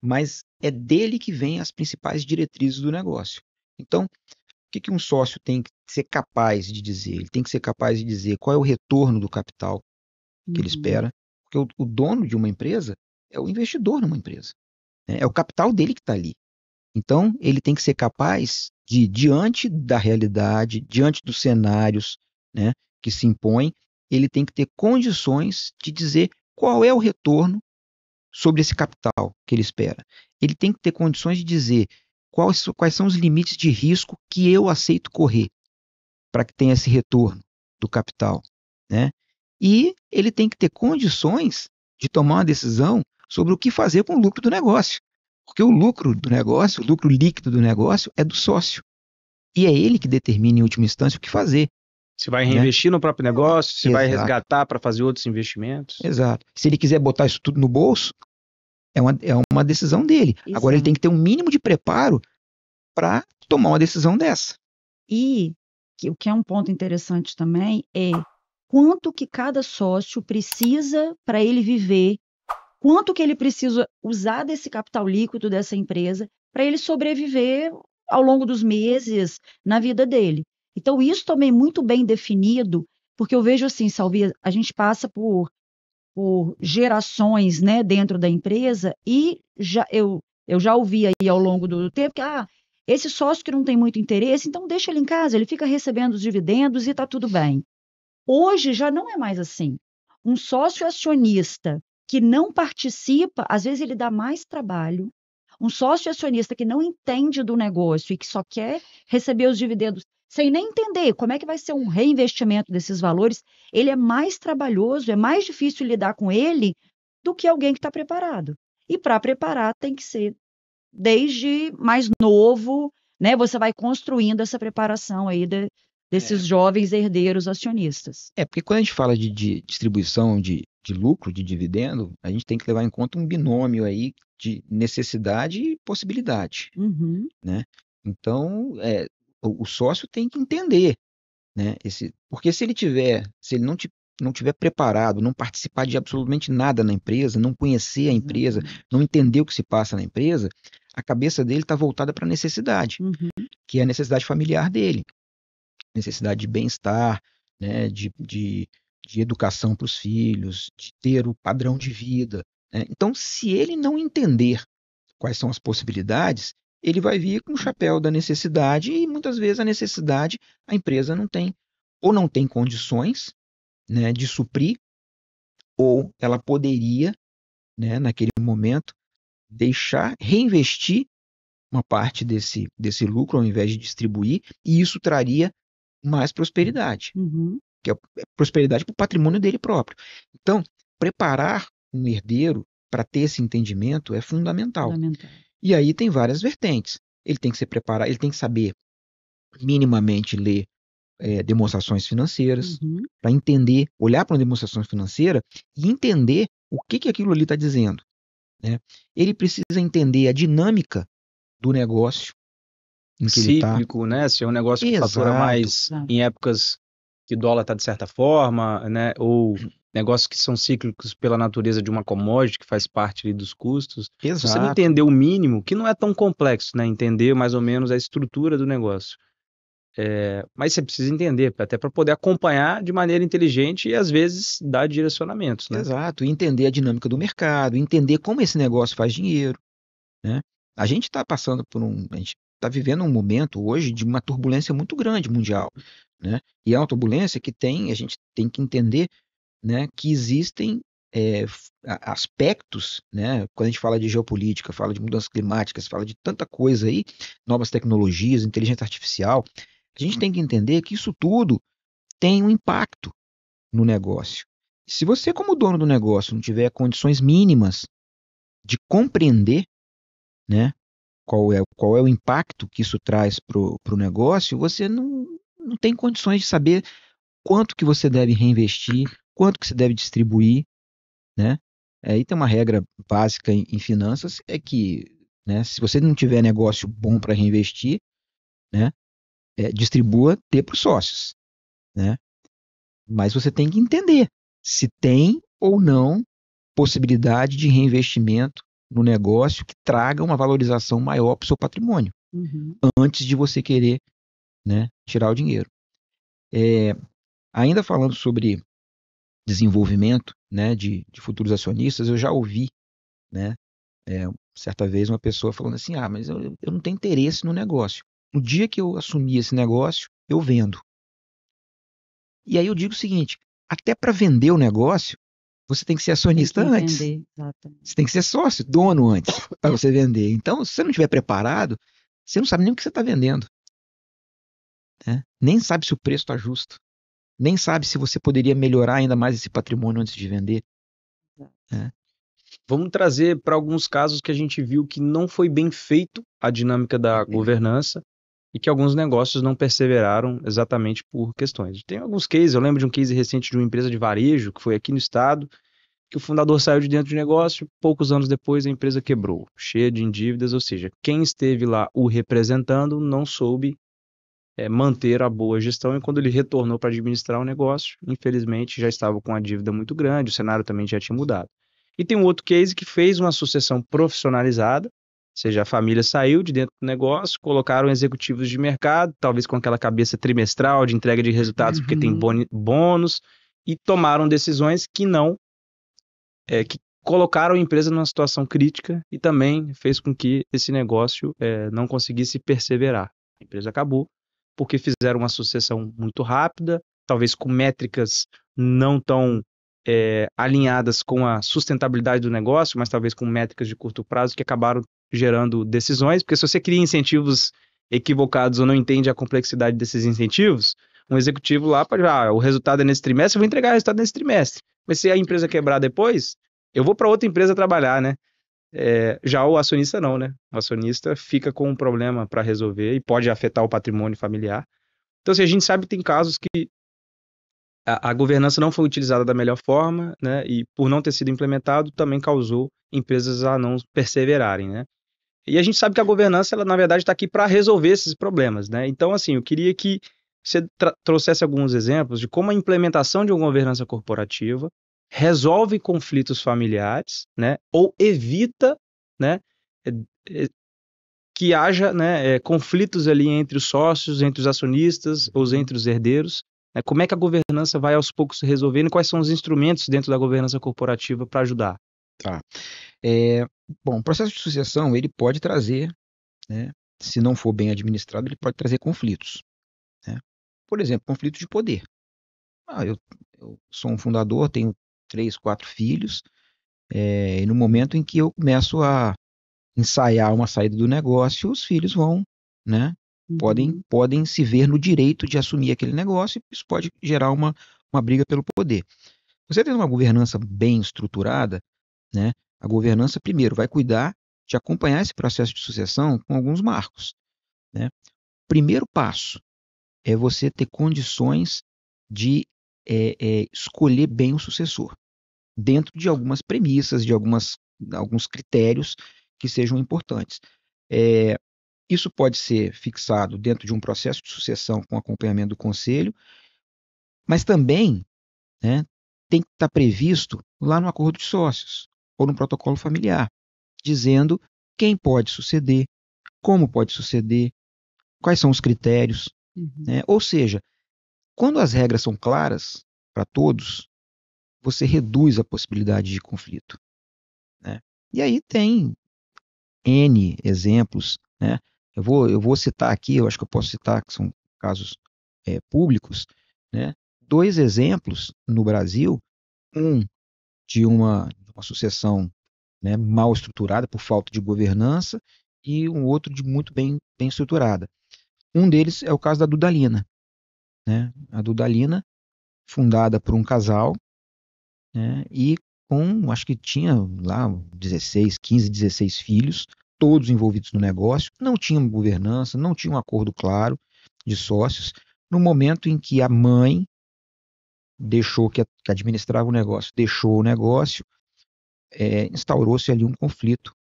Mas é dele que vêm as principais diretrizes do negócio. Então, o que um sócio tem que ser capaz de dizer? Ele tem que ser capaz de dizer qual é o retorno do capital que ele espera, porque o dono de uma empresa é o investidor numa empresa. Né? É o capital dele que está ali. Então, ele tem que ser capaz de, diante da realidade, diante dos cenários, né, que se impõem, ele tem que ter condições de dizer qual é o retorno sobre esse capital que ele espera. Ele tem que ter condições de dizer quais são os limites de risco que eu aceito correr para que tenha esse retorno do capital. Né? E ele tem que ter condições de tomar uma decisão sobre o que fazer com o lucro do negócio. Porque o lucro do negócio, o lucro líquido do negócio é do sócio. E é ele que determina, em última instância, o que fazer. Se vai reinvestir no próprio negócio, se vai Exato. resgatar para fazer outros investimentos. Exato. Se ele quiser botar isso tudo no bolso, é uma decisão dele. Exato. Agora ele tem que ter um mínimo de preparo para tomar uma decisão dessa. E o que é um ponto interessante também é quanto que cada sócio precisa para ele viver, quanto que ele precisa usar desse capital líquido dessa empresa para ele sobreviver ao longo dos meses na vida dele. Então, isso também muito bem definido, porque eu vejo assim, Salvi, a gente passa por gerações, né, dentro da empresa e eu já ouvi aí ao longo do tempo que esse sócio que não tem muito interesse, então deixa ele em casa, ele fica recebendo os dividendos e está tudo bem. Hoje já não é mais assim. Um sócio acionista que não participa, às vezes ele dá mais trabalho. Um sócio acionista que não entende do negócio e que só quer receber os dividendos sem nem entender como é que vai ser um reinvestimento desses valores, ele é mais trabalhoso, é mais difícil lidar com ele do que alguém que está preparado. E para preparar tem que ser desde mais novo, né? Você vai construindo essa preparação aí desses jovens herdeiros acionistas. Porque quando a gente fala de distribuição de lucro, de dividendo, a gente tem que levar em conta um binômio aí de necessidade e possibilidade. Né? Então, o sócio tem que entender, né? Porque se ele não tiver preparado, não participar de absolutamente nada na empresa, não conhecer a empresa, não entender o que se passa na empresa, a cabeça dele está voltada para a necessidade, que é a necessidade familiar dele, necessidade de bem-estar, né? de educação para os filhos, de ter o padrão de vida. Né? Então, se ele não entender quais são as possibilidades, ele vai vir com o chapéu da necessidade e muitas vezes a necessidade a empresa não tem, ou não tem condições, né, de suprir, ou ela poderia, né, naquele momento, reinvestir uma parte desse lucro ao invés de distribuir, e isso traria mais prosperidade, que é prosperidade para o patrimônio dele próprio. Então, preparar um herdeiro para ter esse entendimento é fundamental. E aí tem várias vertentes. Ele tem que se preparar, ele tem que saber minimamente ler demonstrações financeiras, para entender, olhar para uma demonstração financeira e entender o que aquilo ali está dizendo. Né? Ele precisa entender a dinâmica do negócio em que ele está. Cíclico, né? Se é um negócio que fatura mais em épocas que o dólar está de certa forma, né? Ou negócios que são cíclicos pela natureza de uma commodity, que faz parte ali dos custos. Se você não Exato, entender o mínimo, que não é tão complexo, né? Entender mais ou menos a estrutura do negócio. Mas você precisa entender, até para poder acompanhar de maneira inteligente e às vezes dar direcionamentos, né? exato. E entender a dinâmica do mercado, entender como esse negócio faz dinheiro, né? A gente está passando a gente está vivendo um momento hoje de uma turbulência muito grande mundial, né? E é uma turbulência a gente tem que entender, né, que existem aspectos, né? Quando a gente fala de geopolítica, fala de mudanças climáticas, fala de tanta coisa aí, novas tecnologias, inteligência artificial, a gente tem que entender que isso tudo tem um impacto no negócio. Se você, como dono do negócio, não tiver condições mínimas de compreender, né, qual é o impacto que isso traz para o negócio, você não tem condições de saber quanto que você deve reinvestir, quanto que você deve distribuir, né? Aí tem uma regra básica em finanças, é que, né, se você não tiver negócio bom para reinvestir, né, distribua, dê para os sócios, né? Mas você tem que entender se tem ou não possibilidade de reinvestimento no negócio que traga uma valorização maior para o seu patrimônio, Uhum. antes de você querer, né, tirar o dinheiro. É, ainda falando sobre desenvolvimento, né, de futuros acionistas, eu já ouvi, né, certa vez uma pessoa falando assim, mas eu não tenho interesse no negócio. No dia que eu assumir esse negócio, eu vendo. E aí eu digo o seguinte, até para vender o negócio, você tem que ser Tem que acionista antes. entender, exatamente. Você tem que ser sócio, dono antes, para você vender. Então, se você não estiver preparado, você não sabe nem o que você está vendendo, né? Nem sabe se o preço está justo. Nem sabe se você poderia melhorar ainda mais esse patrimônio antes de vender, né? Vamos trazer para alguns casos que a gente viu que não foi bem feito a dinâmica da governança e que alguns negócios não perseveraram exatamente por questões. Tem alguns cases, eu lembro de um case recente de uma empresa de varejo que foi aqui no estado, que o fundador saiu de dentro do negócio, poucos anos depois a empresa quebrou, cheia de dívidas, ou seja, quem esteve lá o representando não soube manter a boa gestão e quando ele retornou para administrar o negócio, infelizmente já estava com a dívida muito grande, o cenário também já tinha mudado. E tem um outro case que fez uma sucessão profissionalizada, ou seja, a família saiu de dentro do negócio, colocaram executivos de mercado, talvez com aquela cabeça trimestral de entrega de resultados, porque tem bônus, e tomaram decisões que não, que colocaram a empresa numa situação crítica e também fez com que esse negócio não conseguisse perseverar. A empresa acabou porque fizeram uma sucessão muito rápida, talvez com métricas não tão alinhadas com a sustentabilidade do negócio, mas talvez com métricas de curto prazo que acabaram gerando decisões, porque se você cria incentivos equivocados ou não entende a complexidade desses incentivos, um executivo lá pode o resultado é nesse trimestre, eu vou entregar o resultado nesse trimestre. Mas se a empresa quebrar depois, eu vou para outra empresa trabalhar, né? Já o acionista não, né? O acionista fica com um problema para resolver e pode afetar o patrimônio familiar. Então, assim, a gente sabe que tem casos que a governança não foi utilizada da melhor forma, né? E por não ter sido implementado, também causou empresas a não perseverarem, né? E a gente sabe que a governança, ela, na verdade, está aqui para resolver esses problemas, né? Então, assim, eu queria que você trouxesse alguns exemplos de como a implementação de uma governança corporativa resolve conflitos familiares, né? Ou evita, né? Que haja, né, conflitos ali entre os sócios, entre os acionistas ou entre os herdeiros. Né? Como é que a governança vai aos poucos se resolvendo e quais são os instrumentos dentro da governança corporativa para ajudar? Tá. Bom, o processo de sucessão, ele pode trazer, né, se não for bem administrado, ele pode trazer conflitos, né? Por exemplo, conflito de poder. Eu sou um fundador, tenho 3, 4 filhos, e no momento em que eu começo a ensaiar uma saída do negócio, os filhos vão, né, Uhum. podem se ver no direito de assumir aquele negócio, e isso pode gerar uma briga pelo poder. Você tendo uma governança bem estruturada, né, a governança, primeiro, vai cuidar de acompanhar esse processo de sucessão com alguns marcos, né? Primeiro passo é você ter condições de escolher bem o sucessor, dentro de algumas premissas, de alguns critérios que sejam importantes. Isso pode ser fixado dentro de um processo de sucessão com acompanhamento do conselho, mas também, né, tem que estar previsto lá no acordo de sócios ou no protocolo familiar, dizendo quem pode suceder, como pode suceder, quais são os critérios, né? Ou seja, quando as regras são claras para todos, você reduz a possibilidade de conflito, né? E aí tem N exemplos, né? Eu vou citar aqui, eu acho que eu posso citar, que são casos públicos, né? 2 exemplos no Brasil, um de uma sucessão, né, mal estruturada por falta de governança e um outro de muito bem estruturada. Um deles é o caso da Dudalina, né? A Dudalina, fundada por um casal, né, e acho que tinha lá 16 filhos, todos envolvidos no negócio, não tinham governança, não tinha um acordo claro de sócios. No momento em que a mãe deixou, que administrava o negócio, deixou o negócio, instaurou-se ali um conflito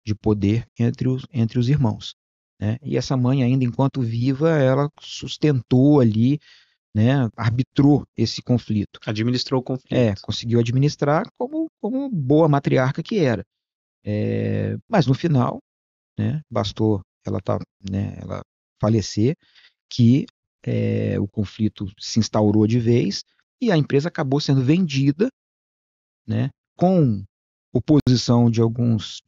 de poder entre os irmãos, né? E essa mãe, ainda enquanto viva, ela sustentou ali, né, arbitrou esse conflito. Administrou o conflito. Conseguiu administrar como boa matriarca que era. Mas no final, né, bastou ela falecer, que o conflito se instaurou de vez e a empresa acabou sendo vendida, né, com oposição de alguns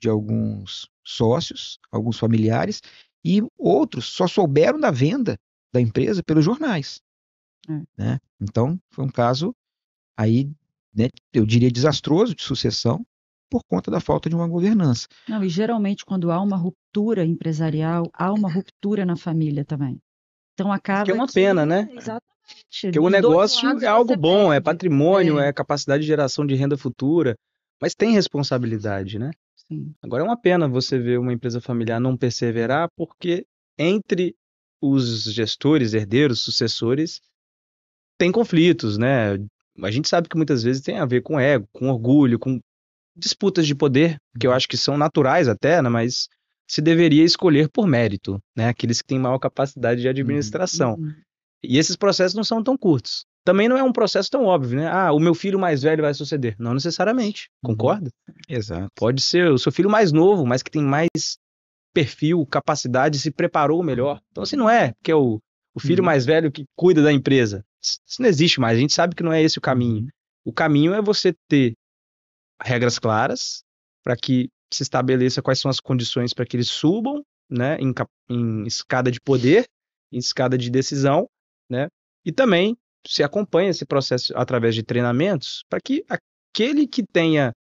sócios, alguns familiares, e outros só souberam da venda da empresa pelos jornais, né? Então, foi um caso aí, né, eu diria desastroso de sucessão por conta da falta de uma governança. Não, e geralmente quando há uma ruptura empresarial, há uma ruptura na família também. Então acaba que é uma pena, né? Exatamente. Porque o negócio é algo bom, é patrimônio, é capacidade de geração de renda futura, mas tem responsabilidade, né? Sim. Agora é uma pena você ver uma empresa familiar não perseverar, porque entre os gestores, herdeiros, sucessores, tem conflitos, né? A gente sabe que muitas vezes tem a ver com ego, com orgulho, com disputas de poder, que eu acho que são naturais até, né? Mas se deveria escolher por mérito, né? Aqueles que têm maior capacidade de administração. E esses processos não são tão curtos. Também não é um processo tão óbvio, né? Ah, o meu filho mais velho vai suceder. Não necessariamente, concorda? Exato. Pode ser o seu filho mais novo, mas que tem mais perfil, capacidade, se preparou melhor. Então, assim, não é que é o filho mais velho que cuida da empresa. Isso não existe mais. A gente sabe que não é esse o caminho. O caminho é você ter regras claras para que se estabeleça quais são as condições para que eles subam, né, em escada de poder, em escada de decisão, né, e também se acompanha esse processo através de treinamentos para que aquele que tenha,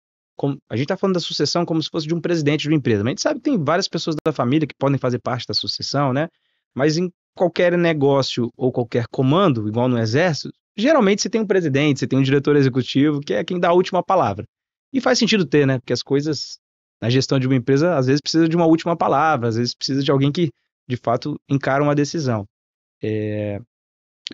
a gente está falando da sucessão como se fosse de um presidente de uma empresa, mas a gente sabe que tem várias pessoas da família que podem fazer parte da sucessão, né, mas em qualquer negócio ou qualquer comando, igual no exército, geralmente você tem um presidente, você tem um diretor executivo, que é quem dá a última palavra. E faz sentido ter, né? Porque as coisas na gestão de uma empresa, às vezes precisa de uma última palavra, às vezes precisa de alguém que, de fato, encara uma decisão.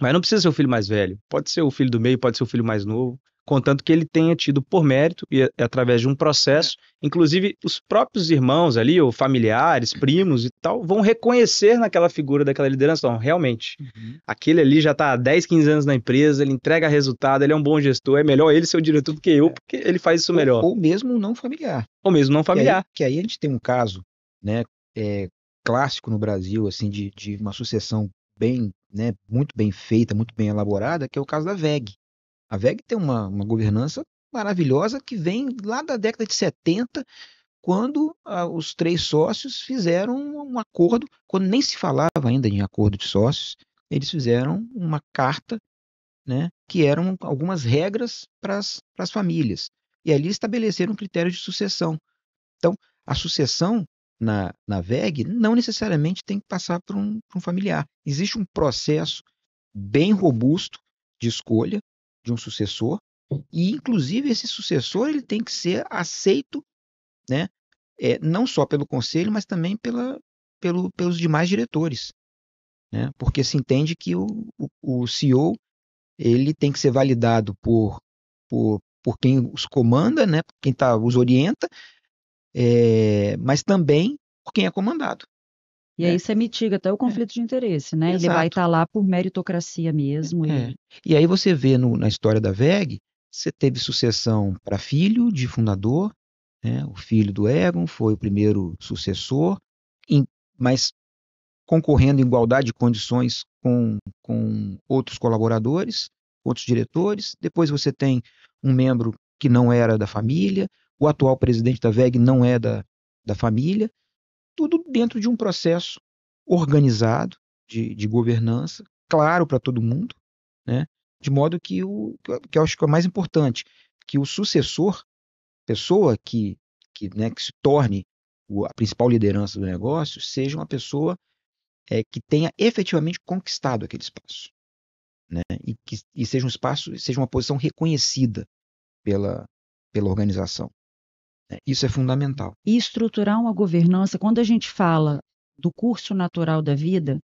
Mas não precisa ser o filho mais velho. Pode ser o filho do meio, pode ser o filho mais novo, contanto que ele tenha tido por mérito e através de um processo, inclusive os próprios irmãos ali, ou familiares, primos e tal, vão reconhecer naquela figura daquela liderança. Não, realmente, aquele ali já está há 10, 15 anos na empresa, ele entrega resultado, ele é um bom gestor, é melhor ele ser o diretor do que eu, porque ele faz isso melhor. Ou mesmo não familiar. Ou mesmo não familiar. Que aí a gente tem um caso, né, clássico no Brasil, assim, de uma sucessão bem, né, muito bem feita, muito bem elaborada, que é o caso da WEG. A WEG tem uma governança maravilhosa que vem lá da década de 70, quando os 3 sócios fizeram um acordo, quando nem se falava ainda em acordo de sócios, eles fizeram uma carta, né, que eram algumas regras para as famílias. E ali estabeleceram critérios de sucessão. Então, a sucessão na WEG não necessariamente tem que passar por um familiar. Existe um processo bem robusto de escolha de um sucessor, e inclusive esse sucessor ele tem que ser aceito, né, não só pelo conselho, mas também pelos demais diretores, né, porque se entende que o CEO ele tem que ser validado por quem os comanda, né, por quem os orienta, mas também por quem é comandado. E aí você mitiga até o conflito de interesse, né? Exato. Ele vai estar lá por meritocracia mesmo. E aí você vê na história da WEG, você teve sucessão para filho de fundador, né? O filho do Egon foi o primeiro sucessor, mas concorrendo em igualdade de condições com outros colaboradores, outros diretores. Depois você tem um membro que não era da família, o atual presidente da WEG não é da família, tudo dentro de um processo organizado de governança, claro para todo mundo, né? De modo que que eu acho que é o mais importante, que o sucessor, pessoa né, que se torne a principal liderança do negócio, seja uma pessoa que tenha efetivamente conquistado aquele espaço, né? E seja um espaço, seja uma posição reconhecida pela organização, né? Isso é fundamental. E estruturar uma governança, quando a gente fala do curso natural da vida,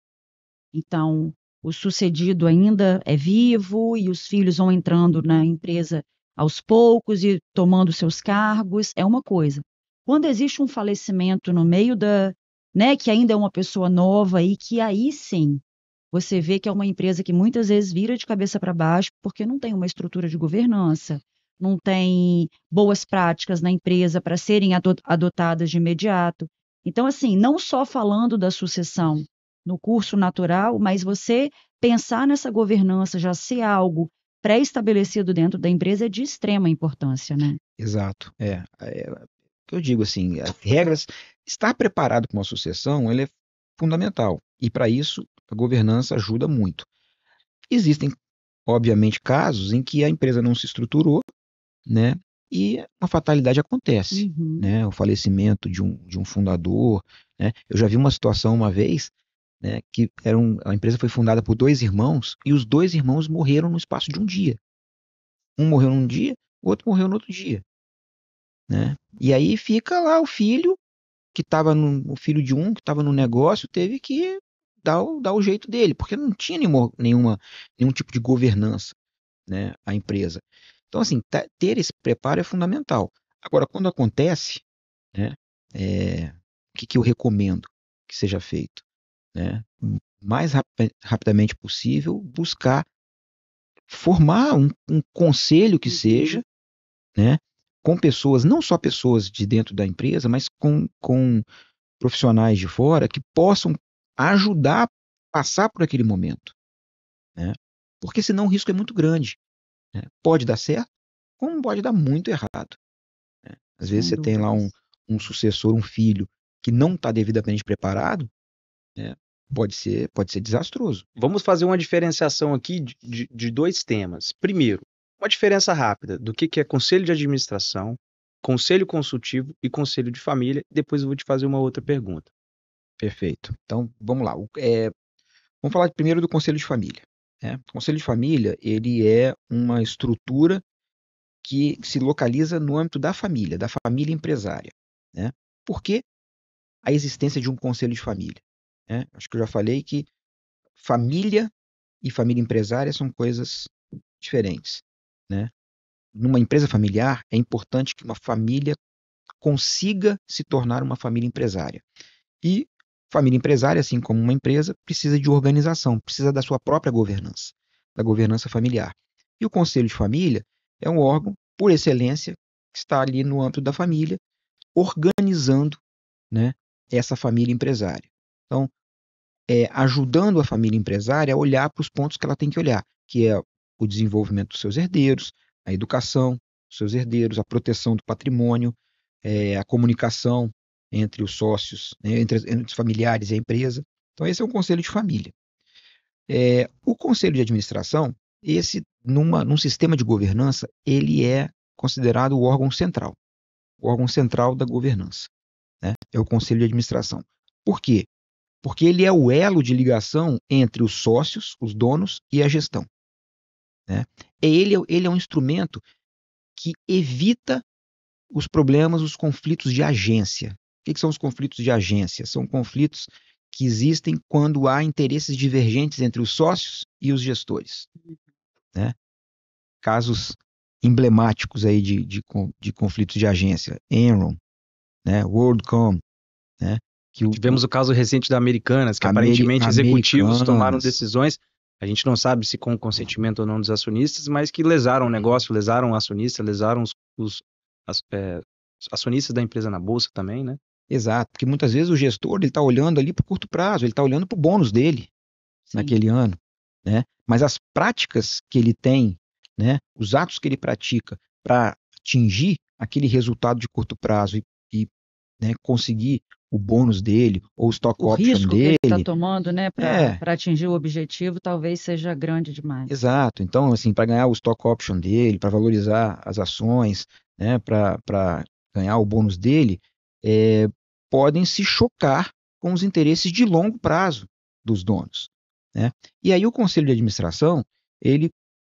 então o sucedido ainda é vivo e os filhos vão entrando na empresa aos poucos e tomando seus cargos, é uma coisa. Quando existe um falecimento no meio né, que ainda é uma pessoa nova e que aí sim você vê que é uma empresa que muitas vezes vira de cabeça para baixo porque não tem uma estrutura de governança, não tem boas práticas na empresa para serem adotadas de imediato. Então, assim, não só falando da sucessão no curso natural, mas você pensar nessa governança já ser algo pré-estabelecido dentro da empresa é de extrema importância, né? Exato. O que eu digo assim, as regras, estar preparado para uma sucessão, ele é fundamental. E para isso, a governança ajuda muito. Existem, obviamente, casos em que a empresa não se estruturou, né? E uma fatalidade acontece, né? O falecimento de um fundador, né? Eu já vi uma situação uma vez, né? Que a empresa foi fundada por 2 irmãos e os 2 irmãos morreram no espaço de um dia. Um morreu num dia, o outro morreu no outro dia, né? E aí fica lá o filho o filho de um que estava no negócio teve que dar o jeito dele, porque não tinha nenhum tipo de governança, né, a empresa. Então, assim, ter esse preparo é fundamental. Agora, quando acontece, né, o que eu recomendo que seja feito? Né? Mais rapidamente possível, buscar formar um conselho que seja, né, com pessoas, não só pessoas de dentro da empresa, mas com profissionais de fora que possam ajudar a passar por aquele momento, né? Porque senão o risco é muito grande, né? Pode dar certo, como pode dar muito errado, né? Às vezes você tem lá um sucessor, um filho, que não está devidamente preparado, né? Pode ser desastroso. Vamos fazer uma diferenciação aqui de 2 temas. Primeiro, uma diferença rápida do que é conselho de administração, conselho consultivo e conselho de família. Depois eu vou te fazer uma outra pergunta. Perfeito. Então, vamos lá. Vamos falar primeiro do conselho de família, né? O conselho de família, ele é uma estrutura que se localiza no âmbito da família empresária, né? Por que a existência de um conselho de família, né? Acho que eu já falei que família e família empresária são coisas diferentes, né? Numa empresa familiar, é importante que uma família consiga se tornar uma família empresária. E família empresária, assim como uma empresa, precisa de organização, precisa da sua própria governança, da governança familiar. E o conselho de família é um órgão, por excelência, que está ali no âmbito da família, organizando, né, essa família empresária. Então, ajudando a família empresária a olhar para os pontos que ela tem que olhar, que é o desenvolvimento dos seus herdeiros, a educação dos seus herdeiros, a proteção do patrimônio, a comunicação entre os sócios, né, entre os familiares e a empresa. Então, esse é um conselho de família. O conselho de administração, num sistema de governança, ele é considerado o órgão central da governança, né? É o conselho de administração. Por quê? Porque ele é o elo de ligação entre os sócios, os donos e a gestão, né? Ele é um instrumento que evita os problemas, os conflitos de agência. O que são os conflitos de agência? São conflitos que existem quando há interesses divergentes entre os sócios e os gestores, né? Casos emblemáticos aí de conflitos de agência, Enron, né? WorldCom, né? Tivemos o caso recente da Americanas, que aparentemente executivos tomaram decisões A gente não sabe se com o consentimento ou não dos acionistas, mas que lesaram o negócio, lesaram o acionista, lesaram os acionistas da empresa na bolsa também, né? Exato, porque muitas vezes o gestor ele está olhando ali para o curto prazo, ele está olhando para o bônus dele Sim. naquele ano, né? Mas as práticas que ele tem, né? Os atos que ele pratica para atingir aquele resultado de curto prazo né, conseguir o bônus dele ou o stock O option risco que ele está dele, tomando, né, é, para atingir o objetivo, talvez seja grande demais. exato. Então, assim, para ganhar o stock option dele, para valorizar as ações, né, para ganhar o bônus dele, é, podem se chocar com os interesses de longo prazo dos donos, né? E aí o conselho de administração, ele,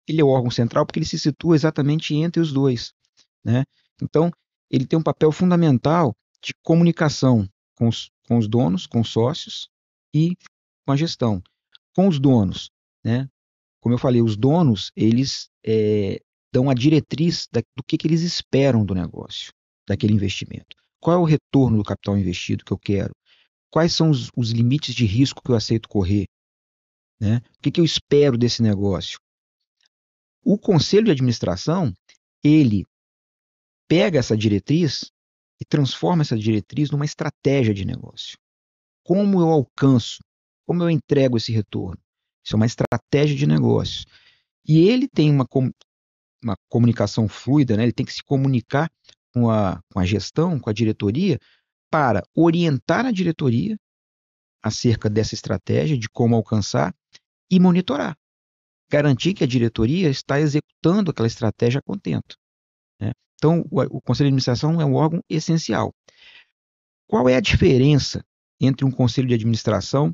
ele é o órgão central porque ele se situa exatamente entre os dois, né? Então, ele tem um papel fundamental de comunicação com os donos, com os sócios e com a gestão. Com os donos, né? Como eu falei, os donos, eles dão a diretriz do que eles esperam do negócio, daquele investimento. Qual é o retorno do capital investido que eu quero? Quais são os limites de risco que eu aceito correr? Né? O que eu espero desse negócio? O conselho de administração, ele pega essa diretriz e transforma essa diretriz numa estratégia de negócio. Como eu alcanço? Como eu entrego esse retorno? Isso é uma estratégia de negócio. E ele tem uma comunicação fluida, né? Ele tem que se comunicar com a gestão, com a diretoria, para orientar a diretoria acerca dessa estratégia, de como alcançar e monitorar. Garantir que a diretoria está executando aquela estratégia a contento. Né? Então, o Conselho de Administração é um órgão essencial. Qual é a diferença entre um Conselho de Administração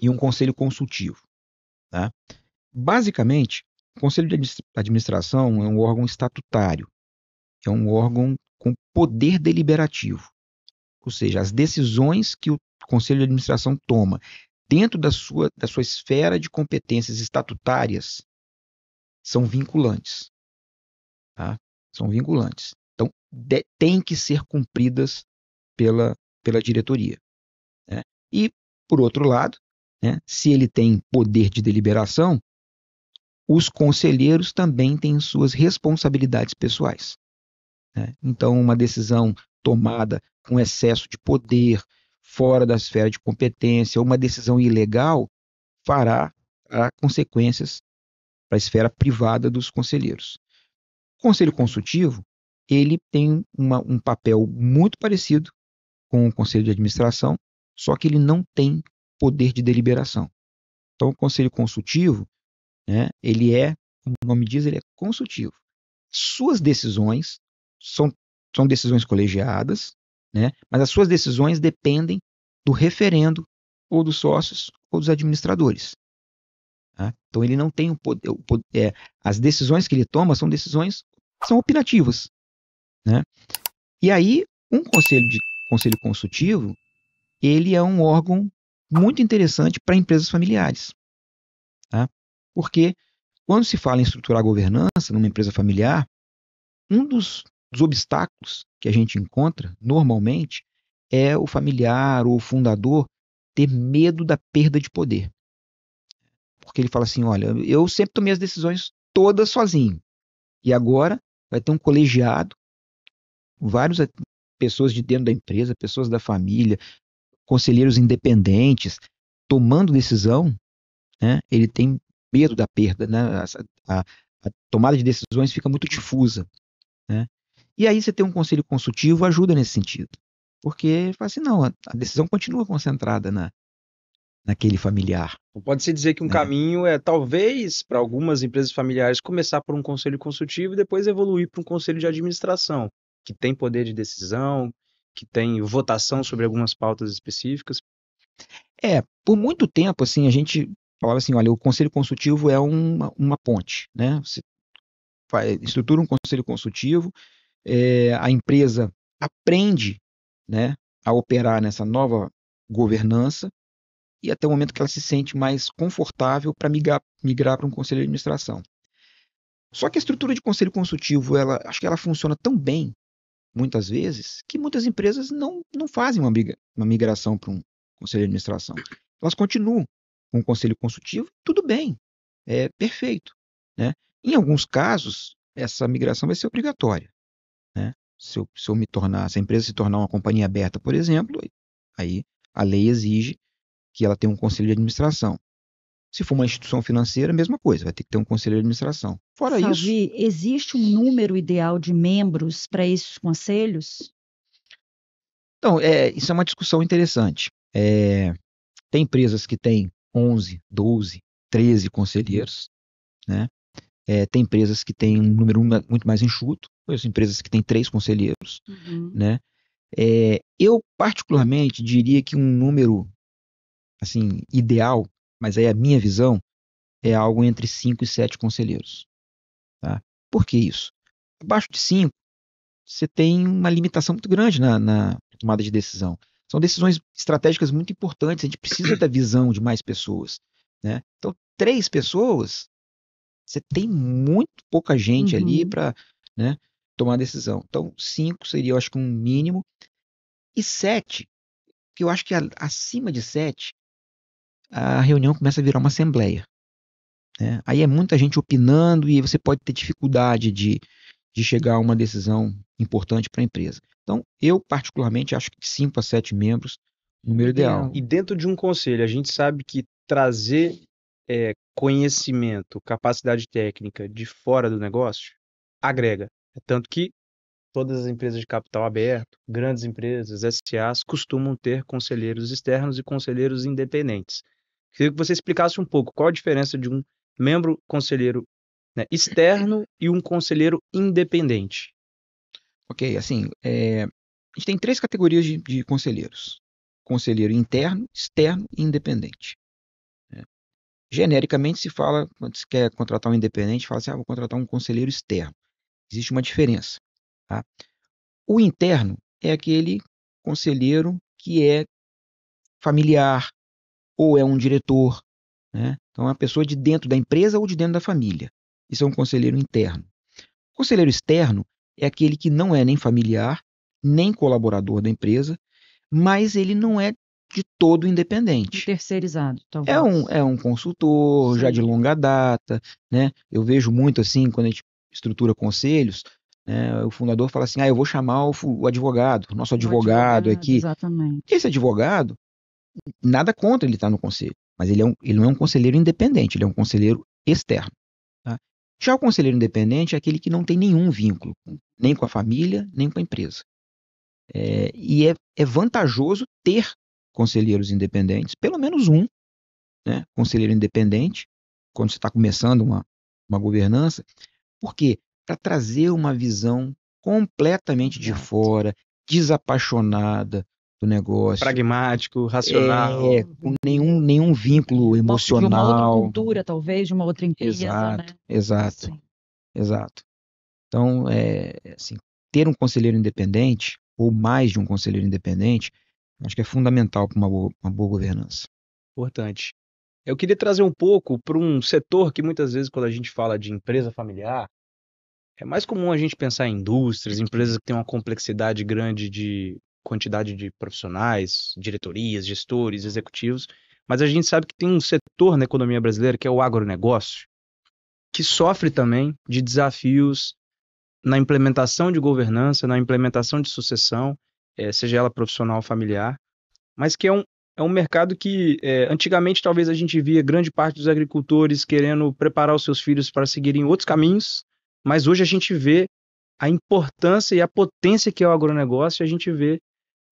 e um Conselho Consultivo? Tá? Basicamente, o Conselho de Administração é um órgão estatutário, é um órgão com poder deliberativo, ou seja, as decisões que o Conselho de Administração toma dentro da sua esfera de competências estatutárias são vinculantes. Tá? São vinculantes. Então, têm que ser cumpridas pela diretoria. Né? E, por outro lado, né, se ele tem poder de deliberação, os conselheiros também têm suas responsabilidades pessoais. Né? Então, uma decisão tomada com excesso de poder, fora da esfera de competência, ou uma decisão ilegal, fará consequências para a esfera privada dos conselheiros. O conselho consultivo, ele tem um papel muito parecido com o conselho de administração, só que ele não tem poder de deliberação. Então, o conselho consultivo, né, como o nome diz, ele é consultivo. Suas decisões são decisões colegiadas, né, mas as suas decisões dependem do referendo ou dos sócios ou dos administradores. Tá? Então ele não tem as decisões que ele toma são opinativas. Né? E aí, um conselho consultivo, ele é um órgão muito interessante para empresas familiares. Tá? Porque quando se fala em estruturar a governança numa empresa familiar, um dos obstáculos que a gente encontra normalmente é o familiar ou o fundador ter medo da perda de poder. Porque ele fala assim, olha, eu sempre tomei as decisões todas sozinho. E agora vai ter um colegiado, várias pessoas de dentro da empresa, pessoas da família, conselheiros independentes, tomando decisão, né? Ele tem medo da perda, né? A tomada de decisões fica muito difusa, né? E aí você tem um conselho consultivo ajuda nesse sentido. Porque fala assim, não, a decisão continua concentrada naquele familiar. Pode-se dizer que um Né? caminho é, talvez, para algumas empresas familiares, começar por um conselho consultivo e depois evoluir para um conselho de administração, que tem poder de decisão, que tem votação sobre algumas pautas específicas. Por muito tempo, assim, a gente falava assim, olha, o conselho consultivo é uma ponte, né? Você estrutura um conselho consultivo, a empresa aprende, né, a operar nessa nova governança e até o momento que ela se sente mais confortável para migrar para um conselho de administração. Só que a estrutura de conselho consultivo, acho que ela funciona tão bem, muitas vezes, que muitas empresas não fazem uma migração para um conselho de administração. Elas continuam com o conselho consultivo, tudo bem, é perfeito, né? Em alguns casos, essa migração vai ser obrigatória, né? Se a empresa se tornar uma companhia aberta, por exemplo, aí a lei exige que ela tenha um conselho de administração. Se for uma instituição financeira, a mesma coisa, vai ter que ter um conselho de administração. Fora isso, Salvi, existe um número ideal de membros para esses conselhos? então, isso é uma discussão interessante. Tem empresas que têm 11, 12, 13 conselheiros, né? Tem empresas que têm um número muito mais enxuto, conheço empresas que têm 3 conselheiros, Uhum. né? Eu, particularmente, diria que um número assim, ideal, mas aí a minha visão, é algo entre 5 e 7 conselheiros. Tá? Por que isso? Abaixo de 5, você tem uma limitação muito grande na tomada de decisão. São decisões estratégicas muito importantes, a gente precisa da visão de mais pessoas. Né? Então, 3 pessoas, você tem muito pouca gente ali para, né, tomar decisão. Então, 5 seria, eu acho que um mínimo. E 7, que eu acho que acima de 7, a reunião começa a virar uma assembleia. Né? Aí é muita gente opinando e você pode ter dificuldade de chegar a uma decisão importante para a empresa. Então, eu particularmente acho que 5 a 7 membros, número ideal. E dentro de um conselho, a gente sabe que trazer conhecimento, capacidade técnica de fora do negócio agrega. Tanto que todas as empresas de capital aberto, grandes empresas, SAs, costumam ter conselheiros externos e conselheiros independentes. Queria que você explicasse um pouco qual a diferença de um membro conselheiro, né, externo e um conselheiro independente. Ok, assim, a gente tem 3 categorias de conselheiros. Conselheiro interno, externo e independente. Genericamente se fala, quando se quer contratar um independente, fala assim, vou contratar um conselheiro externo. Existe uma diferença. Tá? O interno é aquele conselheiro que é familiar ou é um diretor. Né? Então é uma pessoa de dentro da empresa ou de dentro da família. Isso é um conselheiro interno. O conselheiro externo é aquele que não é nem familiar, nem colaborador da empresa, mas ele não é de todo independente. Terceirizado, talvez. É um consultor já Sim. de longa data, né? Eu vejo muito assim, quando a gente estrutura conselhos, né, o fundador fala assim, eu vou chamar o advogado, o nosso advogado aqui. Exatamente. Esse advogado, nada contra ele estar no conselho, mas ele não é um conselheiro independente, ele é um conselheiro externo. Tá? Já o conselheiro independente é aquele que não tem nenhum vínculo, nem com a família, nem com a empresa. E é vantajoso ter conselheiros independentes, pelo menos um, né, conselheiro independente, quando você está começando uma governança. Por quê? Para trazer uma visão completamente de fora, desapaixonada do negócio. Pragmático, racional. Com nenhum vínculo emocional. De uma outra cultura, talvez, de uma outra empresa. Exato, né? exato, Sim. exato. Então, assim, ter um conselheiro independente, ou mais de um conselheiro independente, acho que é fundamental para uma boa governança. Importante. Eu queria trazer um pouco para um setor que muitas vezes, quando a gente fala de empresa familiar, é mais comum a gente pensar em indústrias, empresas que têm uma complexidade grande de quantidade de profissionais, diretorias, gestores, executivos, mas a gente sabe que tem um setor na economia brasileira que é o agronegócio, que sofre também de desafios na implementação de governança, na implementação de sucessão, seja ela profissional ou familiar, mas que é um mercado que antigamente talvez a gente via grande parte dos agricultores querendo preparar os seus filhos para seguirem outros caminhos, mas hoje a gente vê a importância e a potência que é o agronegócio, a gente vê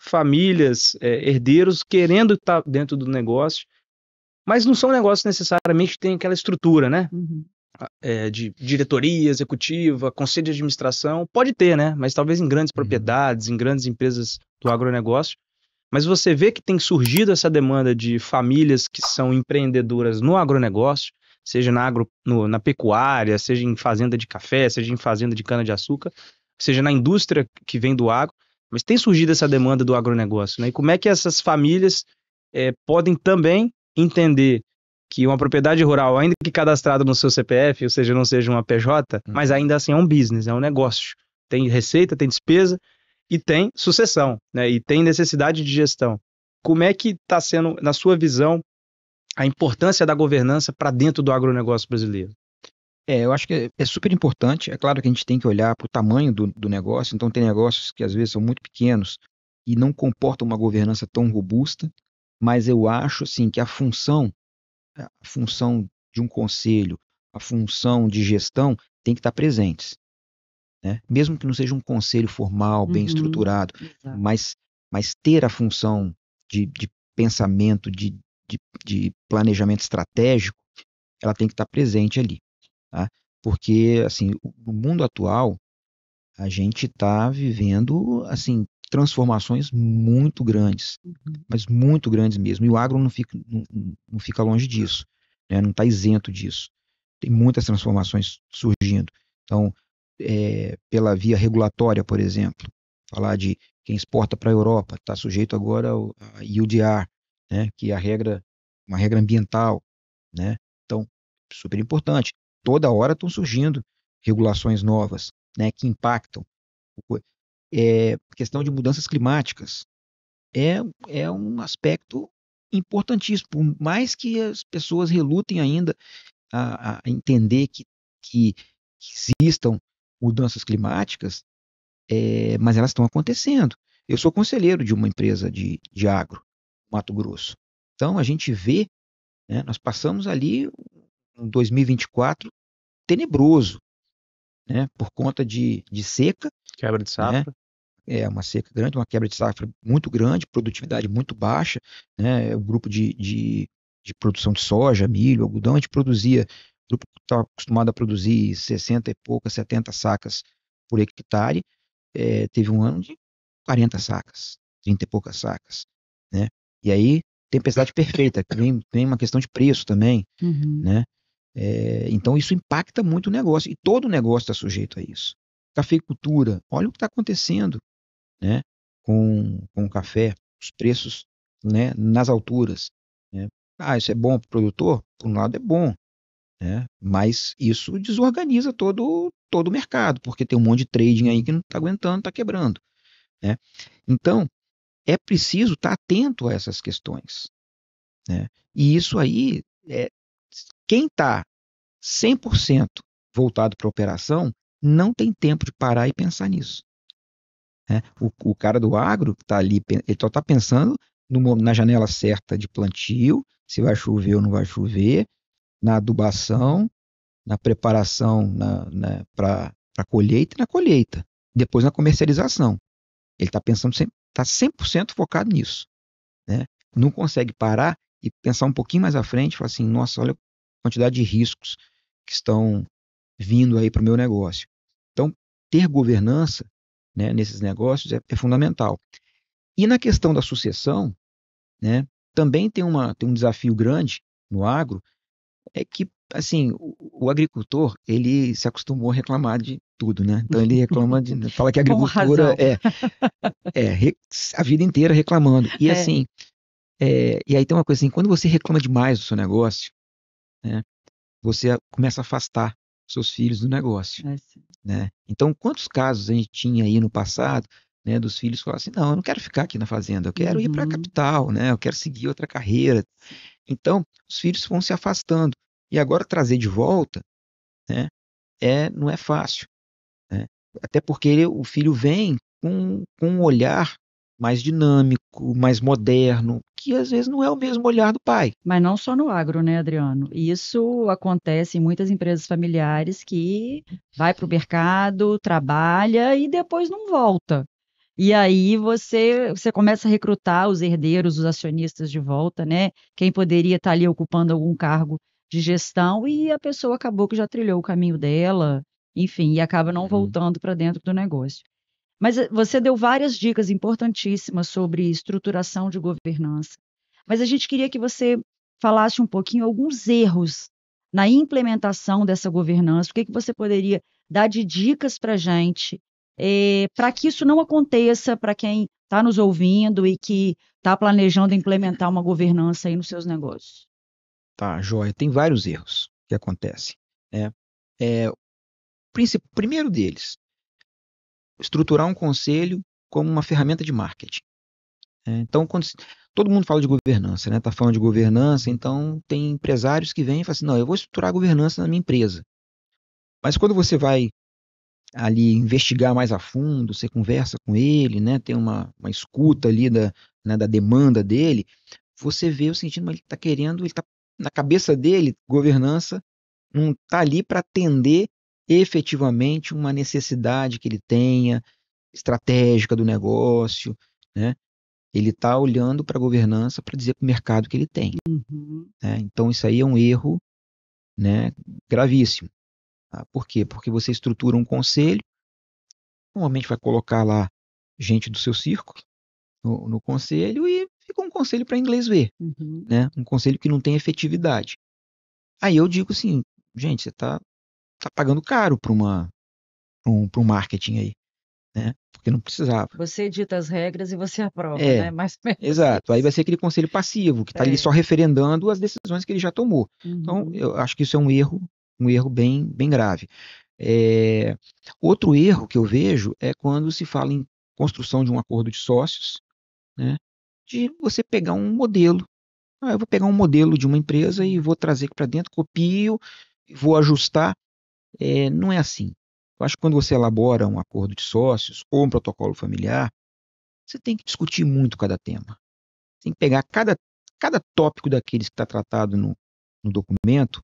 famílias, herdeiros querendo estar dentro do negócio, mas não são negócios necessariamente que têm aquela estrutura, né? Uhum. De diretoria executiva, conselho de administração, pode ter, né? Mas talvez em grandes propriedades, em grandes empresas do agronegócio. Mas você vê que tem surgido essa demanda de famílias que são empreendedoras no agronegócio, seja na pecuária, seja em fazenda de café, seja em fazenda de cana-de-açúcar, seja na indústria que vem do agro, mas tem surgido essa demanda do agronegócio, né? E como é que essas famílias podem também entender que uma propriedade rural, ainda que cadastrada no seu CPF, ou seja, não seja uma PJ, mas ainda assim é um business, é um negócio. Tem receita, tem despesa e tem sucessão, né? E tem necessidade de gestão. Como é que está sendo, na sua visão, a importância da governança para dentro do agronegócio brasileiro? Eu acho que é super importante. É claro que a gente tem que olhar para o tamanho do negócio. Então, tem negócios que às vezes são muito pequenos e não comportam uma governança tão robusta, mas eu acho assim, que a função de um conselho, a função de gestão tem que estar presentes, né? Mesmo que não seja um conselho formal, bem Uhum, estruturado, exato. mas ter a função de pensamento, de planejamento estratégico, ela tem que estar presente ali, tá? Porque, assim, no mundo atual, a gente está vivendo, assim, transformações muito grandes, Uhum. mas muito grandes mesmo. E o agro não fica longe disso, né? Não está isento disso. Tem muitas transformações surgindo. Então, pela via regulatória, por exemplo, falar de quem exporta para a Europa está sujeito agora a UDR, né? Que é uma regra ambiental, né? Então, super importante. Toda hora estão surgindo regulações novas, né? Que impactam. Questão de mudanças climáticas é, é um aspecto importantíssimo, por mais que as pessoas relutem ainda a entender que existam mudanças climáticas, mas elas estão acontecendo. Eu sou conselheiro de uma empresa de agro, Mato Grosso. Então, a gente vê, né, nós passamos ali um 2024 tenebroso, né, por conta de seca, Quebra de né, safra? uma seca grande, uma quebra de safra muito grande, produtividade muito baixa, né? O grupo de produção de soja, milho, algodão, a gente produzia, o grupo estava acostumado a produzir 60 e poucas, 70 sacas por hectare, teve um ano de 40 sacas, 30 e poucas sacas, né? E aí, tempestade perfeita, que vem uma questão de preço também, Uhum. né? Então, isso impacta muito o negócio, e todo negócio está sujeito a isso. Cafeicultura, olha o que está acontecendo, né, com o café, os preços, né, nas alturas, né? Isso é bom para o produtor? Por um lado é bom, né? Mas isso desorganiza todo o mercado, porque tem um monte de trading aí que não está aguentando, está quebrando, né? Então, é preciso estar atento a essas questões, né? E isso aí, quem está 100% voltado para a operação não tem tempo de parar e pensar nisso, né? O cara do agro que está ali, ele só está pensando na janela certa de plantio, se vai chover ou não vai chover, na adubação, na preparação para a colheita e na colheita. Depois na comercialização. Ele está pensando está 100% focado nisso, né? Não consegue parar e pensar um pouquinho mais à frente e falar assim, nossa, olha a quantidade de riscos que estão vindo aí para o meu negócio. Então, ter governança, né, nesses negócios é fundamental. E na questão da sucessão, né, também tem um desafio grande no agro, é que, assim, o agricultor, ele se acostumou a reclamar de tudo, né? Então ele fala que a Com agricultura razão. a vida inteira reclamando. E É, assim, e aí tem uma coisa assim, quando você reclama demais do seu negócio, né, você começa a afastar seus filhos do negócio, sim. né? Então, quantos casos a gente tinha aí no passado, né, dos filhos falarem assim, não, eu não quero ficar aqui na fazenda, eu quero ir para a Uhum. capital, né? Eu quero seguir outra carreira. Sim. Então, os filhos vão se afastando. E agora trazer de volta, né, não é fácil, né? Até porque o filho vem com um olhar mais dinâmico, mais moderno, que às vezes não é o mesmo olhar do pai. Mas não só no agro, né, Adriano? Isso acontece em muitas empresas familiares que vai para o mercado, trabalha e depois não volta. E aí você começa a recrutar os herdeiros, os acionistas de volta, né? Quem poderia estar ali ocupando algum cargo de gestão e a pessoa acabou que já trilhou o caminho dela, enfim, e acaba não Uhum. voltando para dentro do negócio. Mas você deu várias dicas importantíssimas sobre estruturação de governança. Mas a gente queria que você falasse um pouquinho alguns erros na implementação dessa governança. O que que você poderia dar de dicas para a gente, para que isso não aconteça para quem está nos ouvindo e que está planejando implementar uma governança aí nos seus negócios? Tá, joia. Tem vários erros que acontecem, né? O primeiro deles, estruturar um conselho como uma ferramenta de marketing, né? Então, todo mundo fala de governança, né? Tá falando de governança, então tem empresários que vêm e falam assim, não, eu vou estruturar a governança na minha empresa. Mas quando você vai ali investigar mais a fundo, você conversa com ele, né? Tem uma escuta ali né, da demanda dele, você vê o sentido, mas ele está querendo, ele tá na cabeça dele, governança não está ali para atender efetivamente uma necessidade que ele tenha, estratégica do negócio, né? Ele está olhando para a governança para dizer para o mercado que ele tem, Uhum. né? Então isso aí é um erro, né, gravíssimo. Tá? Por quê? Porque você estrutura um conselho, normalmente vai colocar lá gente do seu círculo no conselho e fica um conselho para inglês ver, Uhum. né? Um conselho que não tem efetividade. Aí eu digo assim, gente, você tá pagando caro para um marketing aí, né? Porque não precisava. Você edita as regras e você aprova, né? É, Mais ou menos exato. Aí vai isso. ser aquele conselho passivo, que está ali É. só referendando as decisões que ele já tomou. Então, Uhum. eu acho que isso é um erro bem, bem grave. É, outro erro que eu vejo é quando se fala em construção de um acordo de sócios, né? De você pegar um modelo. Ah, eu vou pegar um modelo de uma empresa e vou trazer para dentro, copio, vou ajustar. Não é assim. Eu acho que quando você elabora um acordo de sócios ou um protocolo familiar, você tem que discutir muito cada tema. Tem que pegar cada tópico daqueles que está tratado no documento,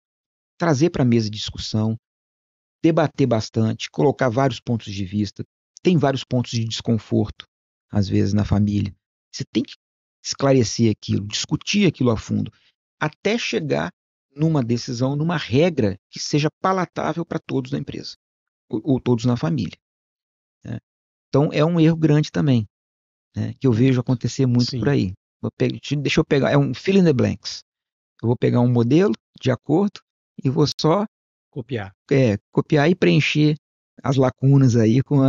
trazer para a mesa de discussão, debater bastante, colocar vários pontos de vista. Tem vários pontos de desconforto, às vezes, na família. Você tem que esclarecer aquilo, discutir aquilo a fundo, até chegar numa decisão, numa regra que seja palatável para todos na empresa, ou todos na família, né? Então, é um erro grande também, né, que eu vejo acontecer muito por Sim, aí. Deixa eu pegar, é um fill in the blanks. Eu vou pegar um modelo de acordo e vou só copiar. copiar e preencher as lacunas aí com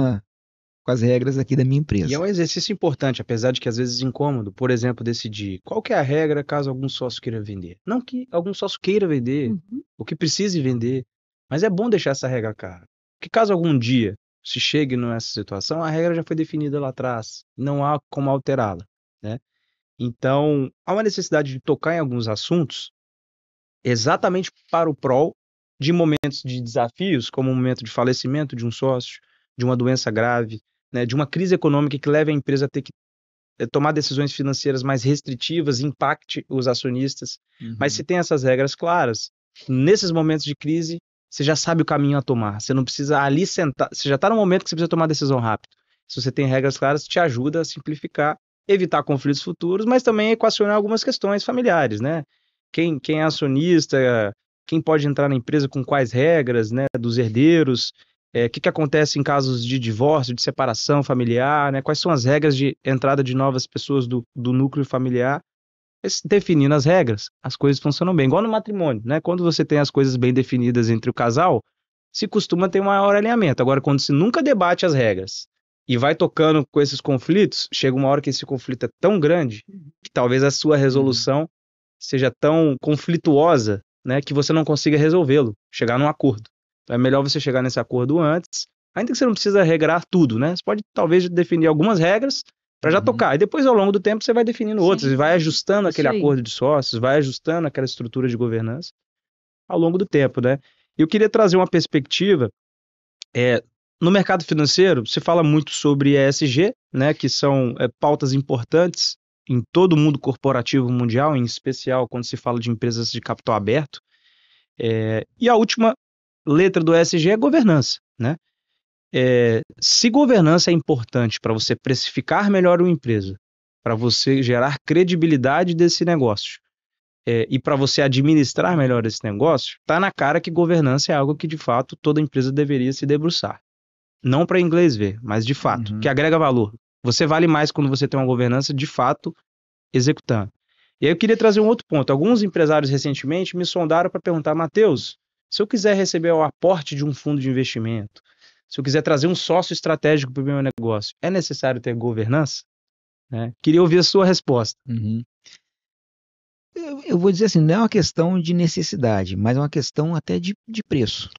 as regras aqui da minha E é empresa. um exercício importante, apesar de que às vezes incômodo. Por exemplo, decidir qual que é a regra caso algum sócio queira vender. Não que algum sócio queira vender, Uhum. ou que precise vender, mas é bom deixar essa regra clara. Porque caso algum dia se chegue nessa situação, a regra já foi definida lá atrás, não há como alterá-la, né? Então, há uma necessidade de tocar em alguns assuntos exatamente para o prol de momentos de desafios, como o momento de falecimento de um sócio, de uma doença grave, né, de uma crise econômica que leve a empresa a ter que tomar decisões financeiras mais restritivas, impacte os acionistas. Mas se Uhum. tem essas regras claras, nesses momentos de crise, você já sabe o caminho a tomar. Você não precisa ali sentar, você já está no momento que você precisa tomar decisão rápido. Se você tem regras claras, te ajuda a simplificar, evitar conflitos futuros, mas também equacionar algumas questões familiares, né? Quem é acionista, quem pode entrar na empresa com quais regras, né? Dos herdeiros, o que acontece em casos de divórcio, de separação familiar, né? Quais são as regras de entrada de novas pessoas do núcleo familiar. Definindo as regras, as coisas funcionam bem. Igual no matrimônio, né? Quando você tem as coisas bem definidas entre o casal, se costuma ter um maior alinhamento. Agora, quando se nunca debate as regras e vai tocando com esses conflitos, chega uma hora que esse conflito é tão grande que talvez a sua Uhum. resolução seja tão conflituosa, né, que você não consiga resolvê-lo, chegar num acordo. Então é melhor você chegar nesse acordo antes, ainda que você não precisa regrar tudo, né? Você pode talvez definir algumas regras para já Uhum. tocar. E depois, ao longo do tempo, você vai definindo outras, e Sim, vai ajustando isso aquele aí. acordo de sócios, vai ajustando aquela estrutura de governança ao longo do tempo, né? E eu queria trazer uma perspectiva. é, no mercado financeiro, se fala muito sobre ESG, né, que são pautas importantes em todo o mundo corporativo mundial, em especial quando se fala de empresas de capital aberto. E a última letra do ESG é governança, né? Se governança é importante para você precificar melhor uma empresa, para você gerar credibilidade desse negócio, e para você administrar melhor esse negócio, tá na cara que governança é algo que de fato toda empresa deveria se debruçar. Não para inglês ver, mas de fato, que Uhum. agrega valor. Você vale mais quando você tem uma governança de fato executando. E aí eu queria trazer um outro ponto. Alguns empresários recentemente me sondaram para perguntar, Matheus, se eu quiser receber o aporte de um fundo de investimento, se eu quiser trazer um sócio estratégico para o meu negócio, é necessário ter governança? Né? Queria ouvir a sua resposta. Uhum. Eu vou dizer assim, não é uma questão de necessidade, mas é uma questão até de preço,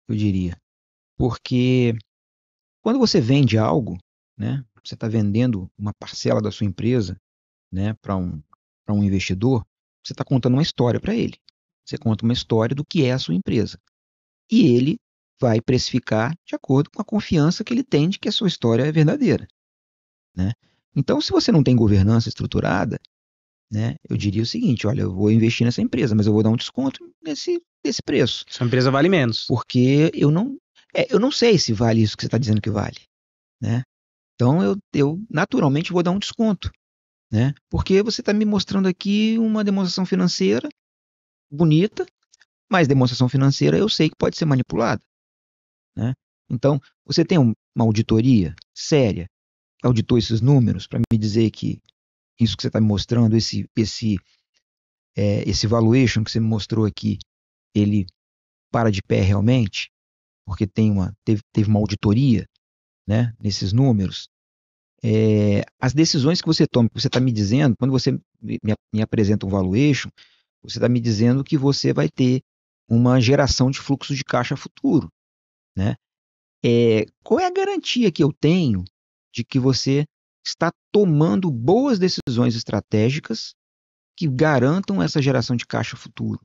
eu diria. Porque quando você vende algo, né, você está vendendo uma parcela da sua empresa, né, para um investidor, você está contando uma história para ele. Você conta uma história do que é a sua empresa. E ele vai precificar de acordo com a confiança que ele tem de que a sua história é verdadeira, né? Então, se você não tem governança estruturada, né, eu diria o seguinte: olha, eu vou investir nessa empresa, mas eu vou dar um desconto nesse preço. Sua empresa vale menos. Porque eu não sei se vale isso que você está dizendo que vale, né? Então, eu naturalmente vou dar um desconto, né? Porque você está me mostrando aqui uma demonstração financeira bonita, mas demonstração financeira eu sei que pode ser manipulada, né? Então, você tem uma auditoria séria que auditou esses números para me dizer que isso que você está me mostrando, esse valuation que você me mostrou aqui, ele para de pé realmente, porque teve uma auditoria, né, nesses números. As decisões que você toma, que você está me dizendo, quando você me apresenta um valuation, você está me dizendo que você vai ter uma geração de fluxo de caixa futuro, né? Qual é a garantia que eu tenho de que você está tomando boas decisões estratégicas que garantam essa geração de caixa futuro?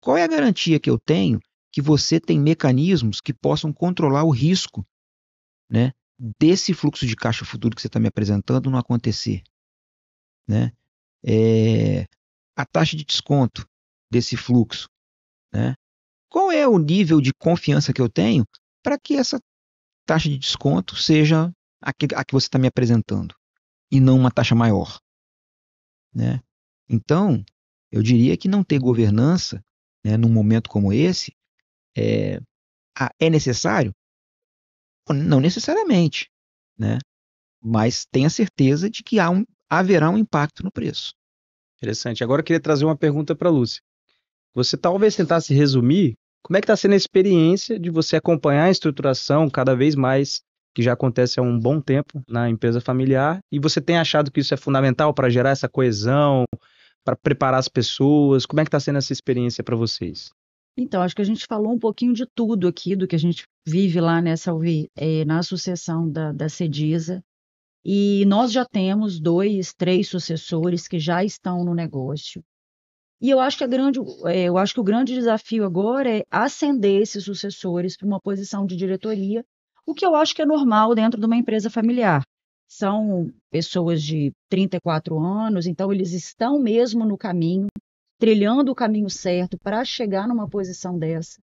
Qual é a garantia que eu tenho que você tem mecanismos que possam controlar o risco, né, desse fluxo de caixa futuro que você está me apresentando não acontecer, né? A taxa de desconto desse fluxo, né? Qual é o nível de confiança que eu tenho para que essa taxa de desconto seja a que você está me apresentando e não uma taxa maior, né? Então, eu diria que não ter governança, né, num momento como esse é necessário? Não necessariamente, né? Mas tenha certeza de que haverá um impacto no preço. Interessante. Agora eu queria trazer uma pergunta para a Lúcia. Você talvez tentasse resumir como é que está sendo a experiência de você acompanhar a estruturação cada vez mais, que já acontece há um bom tempo na empresa familiar, e você tem achado que isso é fundamental para gerar essa coesão, para preparar as pessoas? Como é que está sendo essa experiência para vocês? Então, acho que a gente falou um pouquinho de tudo aqui, do que a gente vive lá na sucessão da Cediza. E nós já temos 2, 3 sucessores que já estão no negócio. E eu acho que o grande desafio agora é ascender esses sucessores para uma posição de diretoria, o que eu acho que é normal dentro de uma empresa familiar. São pessoas de 34 anos, então eles estão mesmo no caminho, trilhando o caminho certo para chegar numa posição dessa.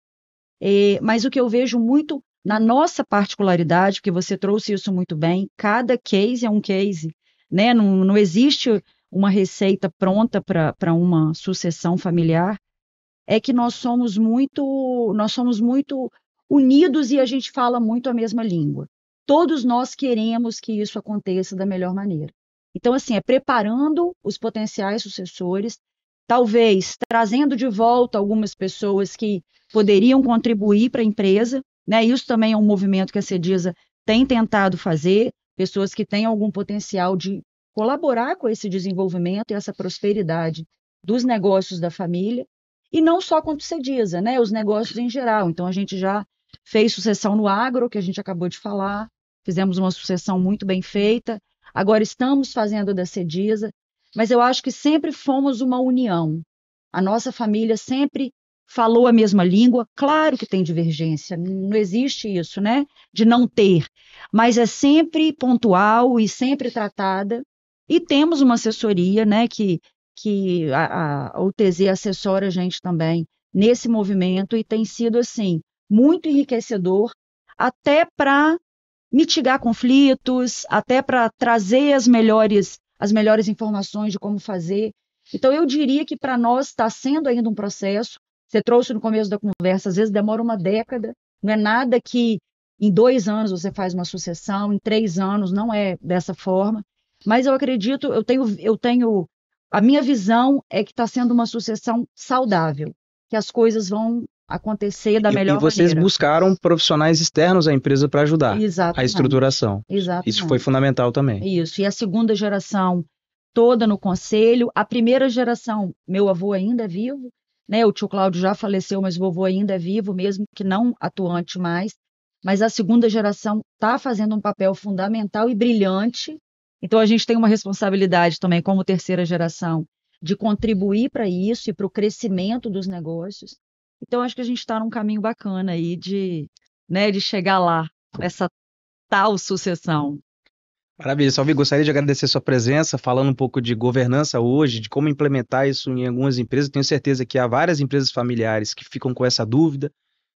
Mas o que eu vejo muito na nossa particularidade, porque você trouxe isso muito bem, cada case é um case, né? Não existe uma receita pronta para uma sucessão familiar, é que nós somos muito unidos e a gente fala muito a mesma língua. Todos nós queremos que isso aconteça da melhor maneira. Então, assim, é preparando os potenciais sucessores, talvez trazendo de volta algumas pessoas que poderiam contribuir para a empresa, né? Isso também é um movimento que a Cediza tem tentado fazer, pessoas que têm algum potencial de colaborar com esse desenvolvimento e essa prosperidade dos negócios da família, e não só com a Cediza, né? Os negócios em geral. Então, a gente já fez sucessão no agro, que a gente acabou de falar, fizemos uma sucessão muito bem feita, agora estamos fazendo da Cediza, mas eu acho que sempre fomos uma união. A nossa família sempre falou a mesma língua. Claro que tem divergência, não existe isso, né? De não ter, mas é sempre pontual e sempre tratada. E temos uma assessoria, né, que a UTZ assessora a gente também nesse movimento e tem sido, assim, muito enriquecedor, até para mitigar conflitos, até para trazer as melhores informações de como fazer. Então, eu diria que para nós está sendo ainda um processo. Você trouxe no começo da conversa, às vezes demora uma década, não é nada que em 2 anos você faz uma sucessão, em 3 anos, não é dessa forma. Mas eu acredito, a minha visão é que está sendo uma sucessão saudável, que as coisas vão acontecer da melhor maneira. E vocês buscaram profissionais externos à empresa para ajudar a estruturação. Exatamente. Isso foi fundamental também. Isso, e a segunda geração toda no conselho. A primeira geração, meu avô ainda é vivo, né? O tio Cláudio já faleceu, mas o vovô ainda é vivo, mesmo que não atuante mais. Mas a segunda geração está fazendo um papel fundamental e brilhante, Então, a gente tem uma responsabilidade também, como terceira geração, de contribuir para isso e para o crescimento dos negócios. Então, acho que a gente está num caminho bacana aí né, de chegar lá, essa tal sucessão. Maravilha, Salvi, gostaria de agradecer sua presença, falando um pouco de governança hoje, de como implementar isso em algumas empresas. Tenho certeza que há várias empresas familiares que ficam com essa dúvida,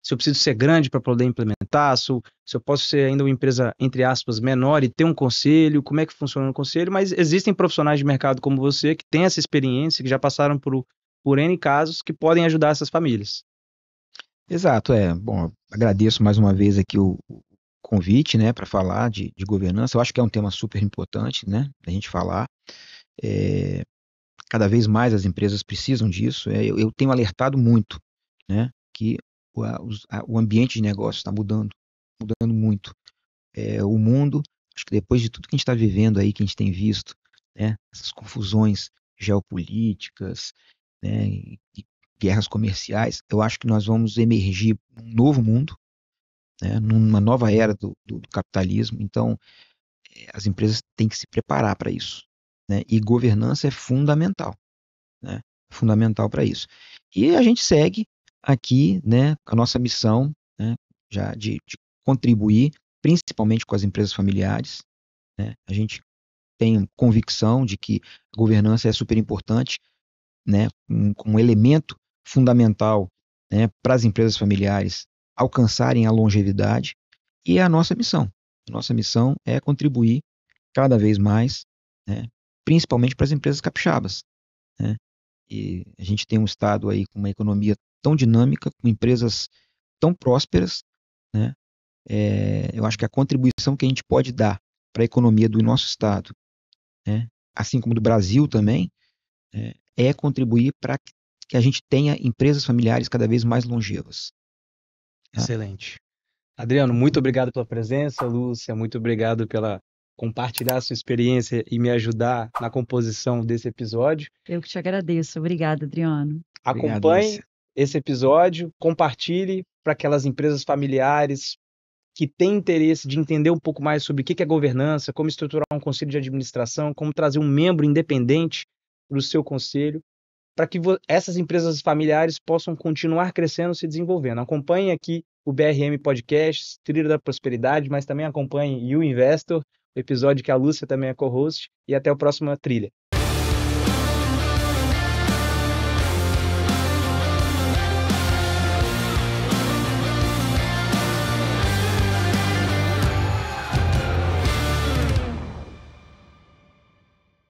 se eu preciso ser grande para poder implementar, se eu posso ser ainda uma empresa, entre aspas, menor e ter um conselho, como é que funciona o conselho, mas existem profissionais de mercado como você que têm essa experiência, que já passaram por N casos, que podem ajudar essas famílias. Exato, bom, agradeço mais uma vez aqui o convite, né, para falar de governança. Eu acho que é um tema super importante, né, da gente falar. É, cada vez mais as empresas precisam disso. Eu tenho alertado muito, né, que o ambiente de negócio está mudando muito. O mundo, acho que depois de tudo que a gente está vivendo aí, que a gente tem visto, né, essas confusões geopolíticas, né, e guerras comerciais, eu acho que nós vamos emergir num novo mundo, né, numa nova era do capitalismo. Então, as empresas têm que se preparar para isso, né, e governança é fundamental, né, fundamental para isso. E a gente segue aqui, né, a nossa missão, né, já de contribuir, principalmente com as empresas familiares, né. A gente tem convicção de que a governança é super importante, né, como um elemento fundamental, né, para as empresas familiares alcançarem a longevidade, e é a nossa missão. A nossa missão é contribuir cada vez mais, né, principalmente para as empresas capixabas, né. E a gente tem um estado aí com uma economia tão dinâmica, com empresas tão prósperas, né. Eu acho que a contribuição que a gente pode dar para a economia do nosso estado, né, assim como do Brasil também, é contribuir para que a gente tenha empresas familiares cada vez mais longevas. Tá? Excelente. Adriano, muito obrigado pela presença. Lúcia, muito obrigado pela compartilhar sua experiência e me ajudar na composição desse episódio. Eu que te agradeço. Obrigada, Adriano. Obrigado, Acompanhe Lúcia. esse episódio, compartilhe para aquelas empresas familiares que têm interesse de entender um pouco mais sobre o que é governança, como estruturar um conselho de administração, como trazer um membro independente para o seu conselho, para que essas empresas familiares possam continuar crescendo, se desenvolvendo. Acompanhe aqui o BRM Podcast, Trilha da Prosperidade, mas também acompanhe o Investor, o episódio que a Lúcia também é co-host, e até a próxima trilha.